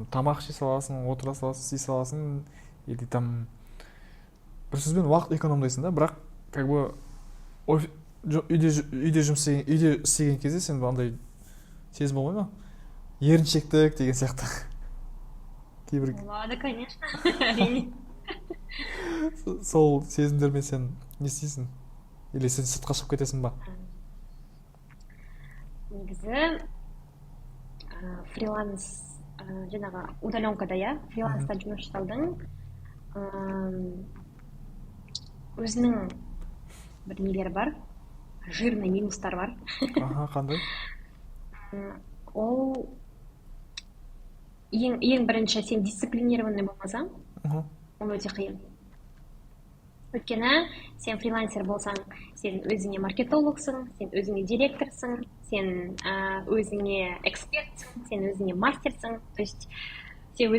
S1: тамақ іше саласың, отыра саласың, істей саласың, или там бір сөзбен уақыт экономдайсың да, бірақ как бы үйде істеген кезде сен андай сезім болмай ма? Еріншектік деген сияқты.
S2: Болады, конечно. Әрине.
S1: Сол сезімдермен сен не істейсің? Или сен сыртқа шығып кетесің ба?
S2: Негізі фриланс, жаңағы удаленкада, фриланста жұмыс жасаудың өзінің бір нелері бар, жирный минустар бар.
S1: Аха, қандай?
S2: Ол ең бірінші сен дисциплинированный болмасаң, ол өте қиын. Өйткені сен фрилансер болсаң, сен өзіңе маркетологсың, сен өзіңе директорсың, сен өзіңе экспертсің, сен өзіңе мастерсың, то есть сен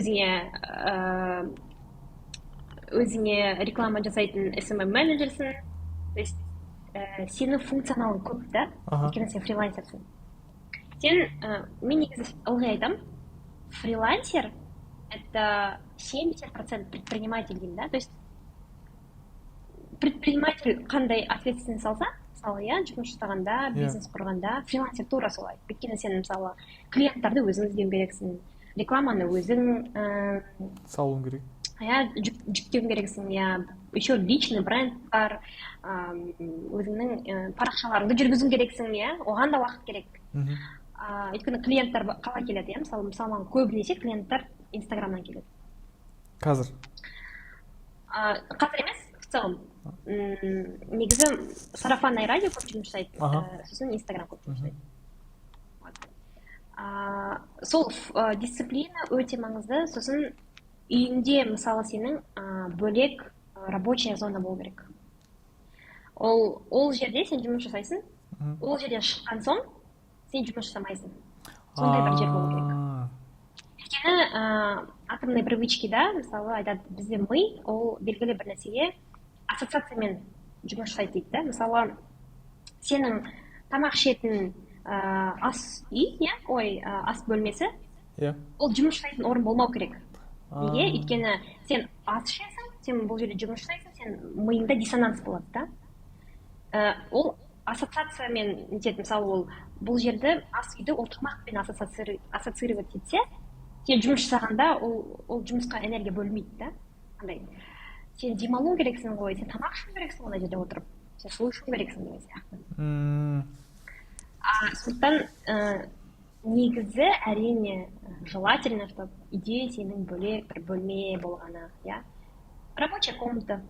S2: өзіңе реклама жасайтын SMM менеджерсің, то есть сенің функционалың көп да, өйткені сен фрилансерсің. Мен негізі ылғи айтам, фрилансер это 70% предприниматель деймін да, то есть предприниматель қандай ответственность алса, мысалы, жұмыс жасағанда, бизнес құрғанда, фрилансер тура солай. Өйткені сен мысалы клиенттарды өзің іздеуің керексің, рекламаны өзің
S1: салуың керек.
S2: Жүктеуің керексің, еще личный бренд бар, өзіңнің парақшаларыңды жүргізуің керексің, оған да уақыт керек. Өйткені клиенттер қалай келеді, мысалы маған көбінесе клиенттер Инстаграмнан келеді.
S1: Қазір
S2: емес, в целом. Негізі сарафанный радио көп жұмыс жасайды, сосын Инстаграм көп жұмыс жасайды. Сол дисциплина өте маңызды, сосын үйінде мысалы сенің бөлек рабочая зона болу керек. Ол жерде сен жұмыс жасайсың, ол жерден шыққан соң сен жұмыс жасамайсың. Сондай бір жер болу керек. Өйткені атомный привычкида, мысалы айтады, бізде ми, ол белгілі бір нәрсеге ассоциациямен жұмыс жасайды дейді да. Мысалы сенің тамақ ішетін ас бөлмесі, ол жұмыс жасайтын орын болмау керек. Неге? Өйткені сен ас ішесің, сен бұл жерде жұмыс жасайсың, сен миыңда диссонанс болады да. Ол ассоциациямен нетеді, мысалы ол бұл жерді ас үйді ол тамақпен ассоциировать етсе, сен жұмыс жасағанда ол жұмысқа энергия бөлмейді да. Сен демалу керексің ғой, сен тамақ ішу керексің ана жерде отырып, сен су ішу керексің деген сияқты. Сондықтан негізі әрине желательно, чтобы үйде сенің бөлек бір бөлме болғаны, рабочая комната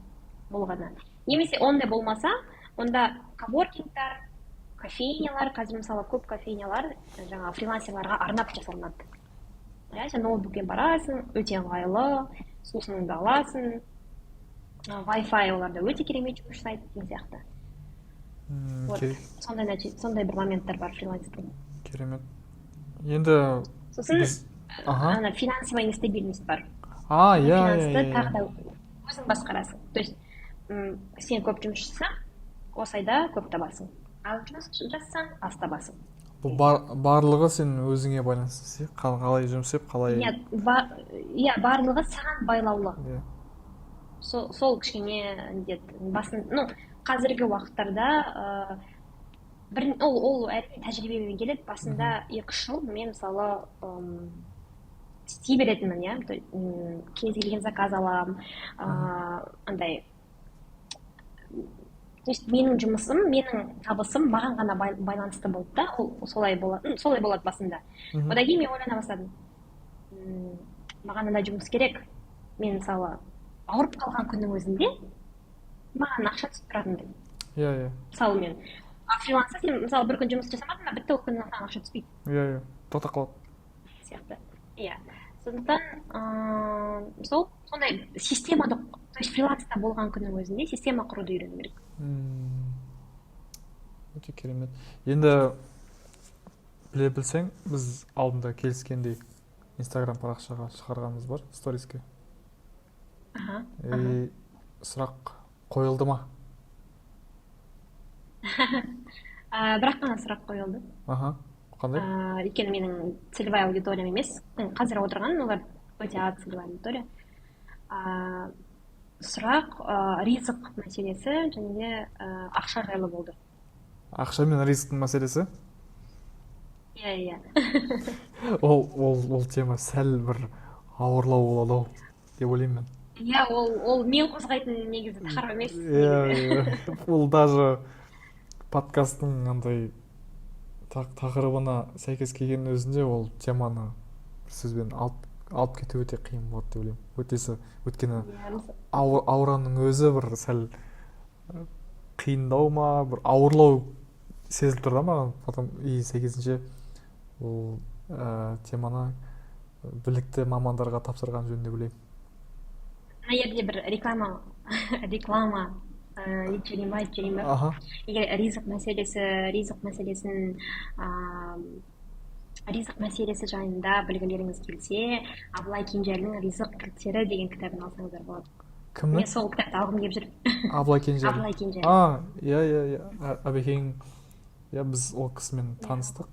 S2: болғаны. Немесе ондай болмаса, онда коворкингтар, кофейнялар, қазір мысалы көп кофейнялар жаңағы фрилансерларға арнап жасалынады. Сен ноутбукпен барасың, өте ыңғайлы, сусыныңды аласың, Wi-Fi оларда өте керемет жұмыс жасайды деген сияқты. Сондай бір моменттер бар фрилансердің.
S1: Керемет. Енді
S2: сосын финансовая нестабильность бар.
S1: Финансты
S2: тағы да өзің басқарасың. То есть сен көп жұмыс жасасаң, осы айда көп табасың. Аз жұмыс жасасаң, аз табасың.
S1: бұл барлығы сен өзіңе байланысты, қалай жұмыс істеп, қалай...
S2: Иә, барлығы саған байлаулы. Сол кішкене басын, қазіргі уақыттарда ол әрине тәжірибемен келеді. Басында 2 жыл мен мысалы істей беретінмін, иә, кез келген заказ алам, андай, менің жұмысым, менің табысым маған ғана байланысты болды да, солай болады басында. Одан кейін мен ойлана бастадым, маған андай жұмыс керек. Мен мысалы ауырып қалған күннің өзінде маған ақша түсіп тұратындай.
S1: Иә.
S2: Мысалы мен фрилансқа сен мысалы бір күн жұмыс жасамадың ба, бітті, ол күннен саған ақша түспейді.
S1: Иә, тоқтап қалады.
S2: Сияқты. Иә. Сондықтан сондай системада, то есть фриланста болған күннің өзінде система құруды үйрену керек.
S1: Өте керемет. Енді біле білсең, біз алдында келіскендей Инстаграм парақшаға шығарғанымыз бар, сториске. Сұрақ қойылды ма?
S2: Бірақ қана сұрақ қойылды.
S1: Қандай?
S2: Өйткені менің целевая аудиториям емес. Қазір отырған, олар өте аз целевая аудитория. Сұрақ ризық мәселесі және де ақша жайлы болды.
S1: Ақша мен ризықтың мәселесі?
S2: Иә.
S1: Ол тема сәл бір ауырлау болады деп ойлаймын мен.
S2: Иә, ол мен қозғайтын негізі тақырып емес.
S1: Иә, ол даже подкасттың андай тақырыбына сәйкес келген өзінде ол теманы бір сөзбен алып кету өте қиын болады деп ойлаймын. Өйткені аураның өзі бір сәл қиындау ма, бір ауырлау сезіліп тұр да маған. Потом сәйкесінше ол теманы білікті мамандарға тапсырған жөн деп ойлаймын.
S2: Мына жерде бір реклама егер ризық мәселесі жайында білгілеріңіз келсе, Абылай Кенжелдің «Ризық кілттері» деген кітабын алсаңыздар болады.
S1: Кімнің?
S2: Мен сол кітапты алғым келіп жүр.
S1: Абылай Кенжел. Иә. Әбекең, біз ол кісімен таныстық.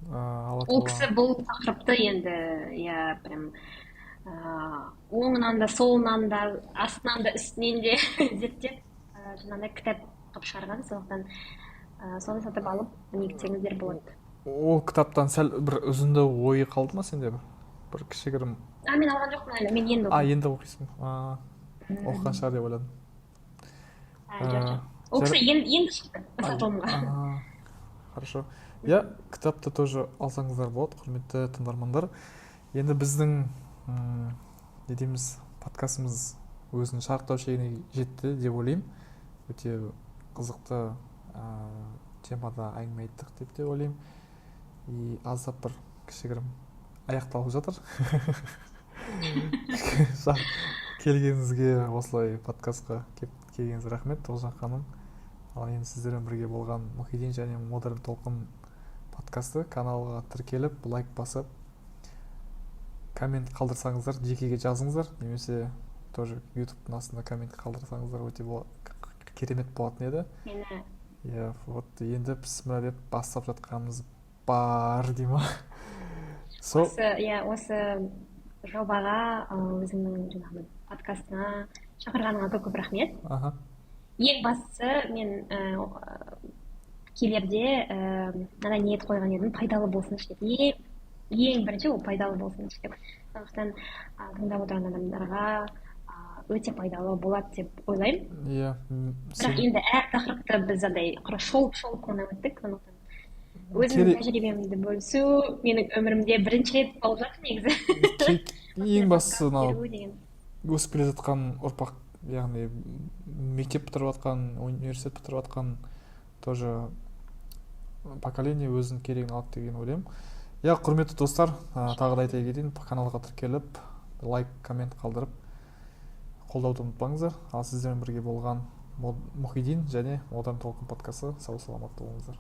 S2: Ол кісі бұл тақырыпты енді, иә, прям оңынан да, солынан да, астынан да, үстінен де зерттеп, жаңағыдай кітап қылып шығарған. Сондықтан соны сатып алып негізсеңіздер болады.
S1: Ол кітаптан сәл бір үзінді ойы қалды ма сенде бір кішігірім?
S2: Мен алған жоқпын әлі, мен енді оқимын.
S1: Енді оқисың. Оқыған шығар деп ойладым.
S2: Ол кісі енді шықты сатылымға.
S1: Хорошо. Иә, кітапты тоже алсаңыздар болады, құрметті тыңдармандар. Енді біздің не дейміз, подкастымыз өзінің шарықтау шегіне жетті деп ойлаймын. Өте қызықты темада әңгіме айттық деп те ойлаймын. И аздап бір кішігірім аяқталып жатыр. Келгеніңізге, осылай подкастқа келгеніңізге рахмет, Тоғжан ханым. Ал енді сіздермен бірге болған Мұхидин және Модерн Толқын подкасты. Каналға тіркеліп, лайк басып, коммент қалдырсаңыздар, жекеге жазыңыздар, немесе тоже YouTube-тың астында коммент қалдырсаңыздар өте керемет болатын еді. Иә, енді біз мына деп бастап жатқанымыз бар дейма.
S2: Осы жобаға, өзіңнің жаңағы подкастына шақырғаныңа көп рахмет. Ең бастысы, мен келерде мынандай ниет қойған едім, пайдалы болсын деп. Ең бірінші ол пайдалы болсын деп. Сондықтан тыңдап отырған адамдарға өте пайдалы болады деп ойлаймын. Бірақ енді әр тақырыпты біз андай шолып қана өттік. Сондықтан өзімнің тәжірибемді бөлісу менің өмірімде бірінші рет болып жатыр негізі.
S1: Ең бастысы өсіп келе жатқан ұрпақ, яғни мектеп бітіріп жатқан, университет бітіріп жатқан тоже поколение өзінің керегін алады деген ойлаймын. Иә, құрметті достар, тағы да айта кетейін, каналға тіркеліп, лайк, коммент қалдырып, қолдауды ұмытпаңыздар. Ал сіздермен бірге болған Мұхидин және Модерн Толқын подкасты. Сау саламат болыңыздар.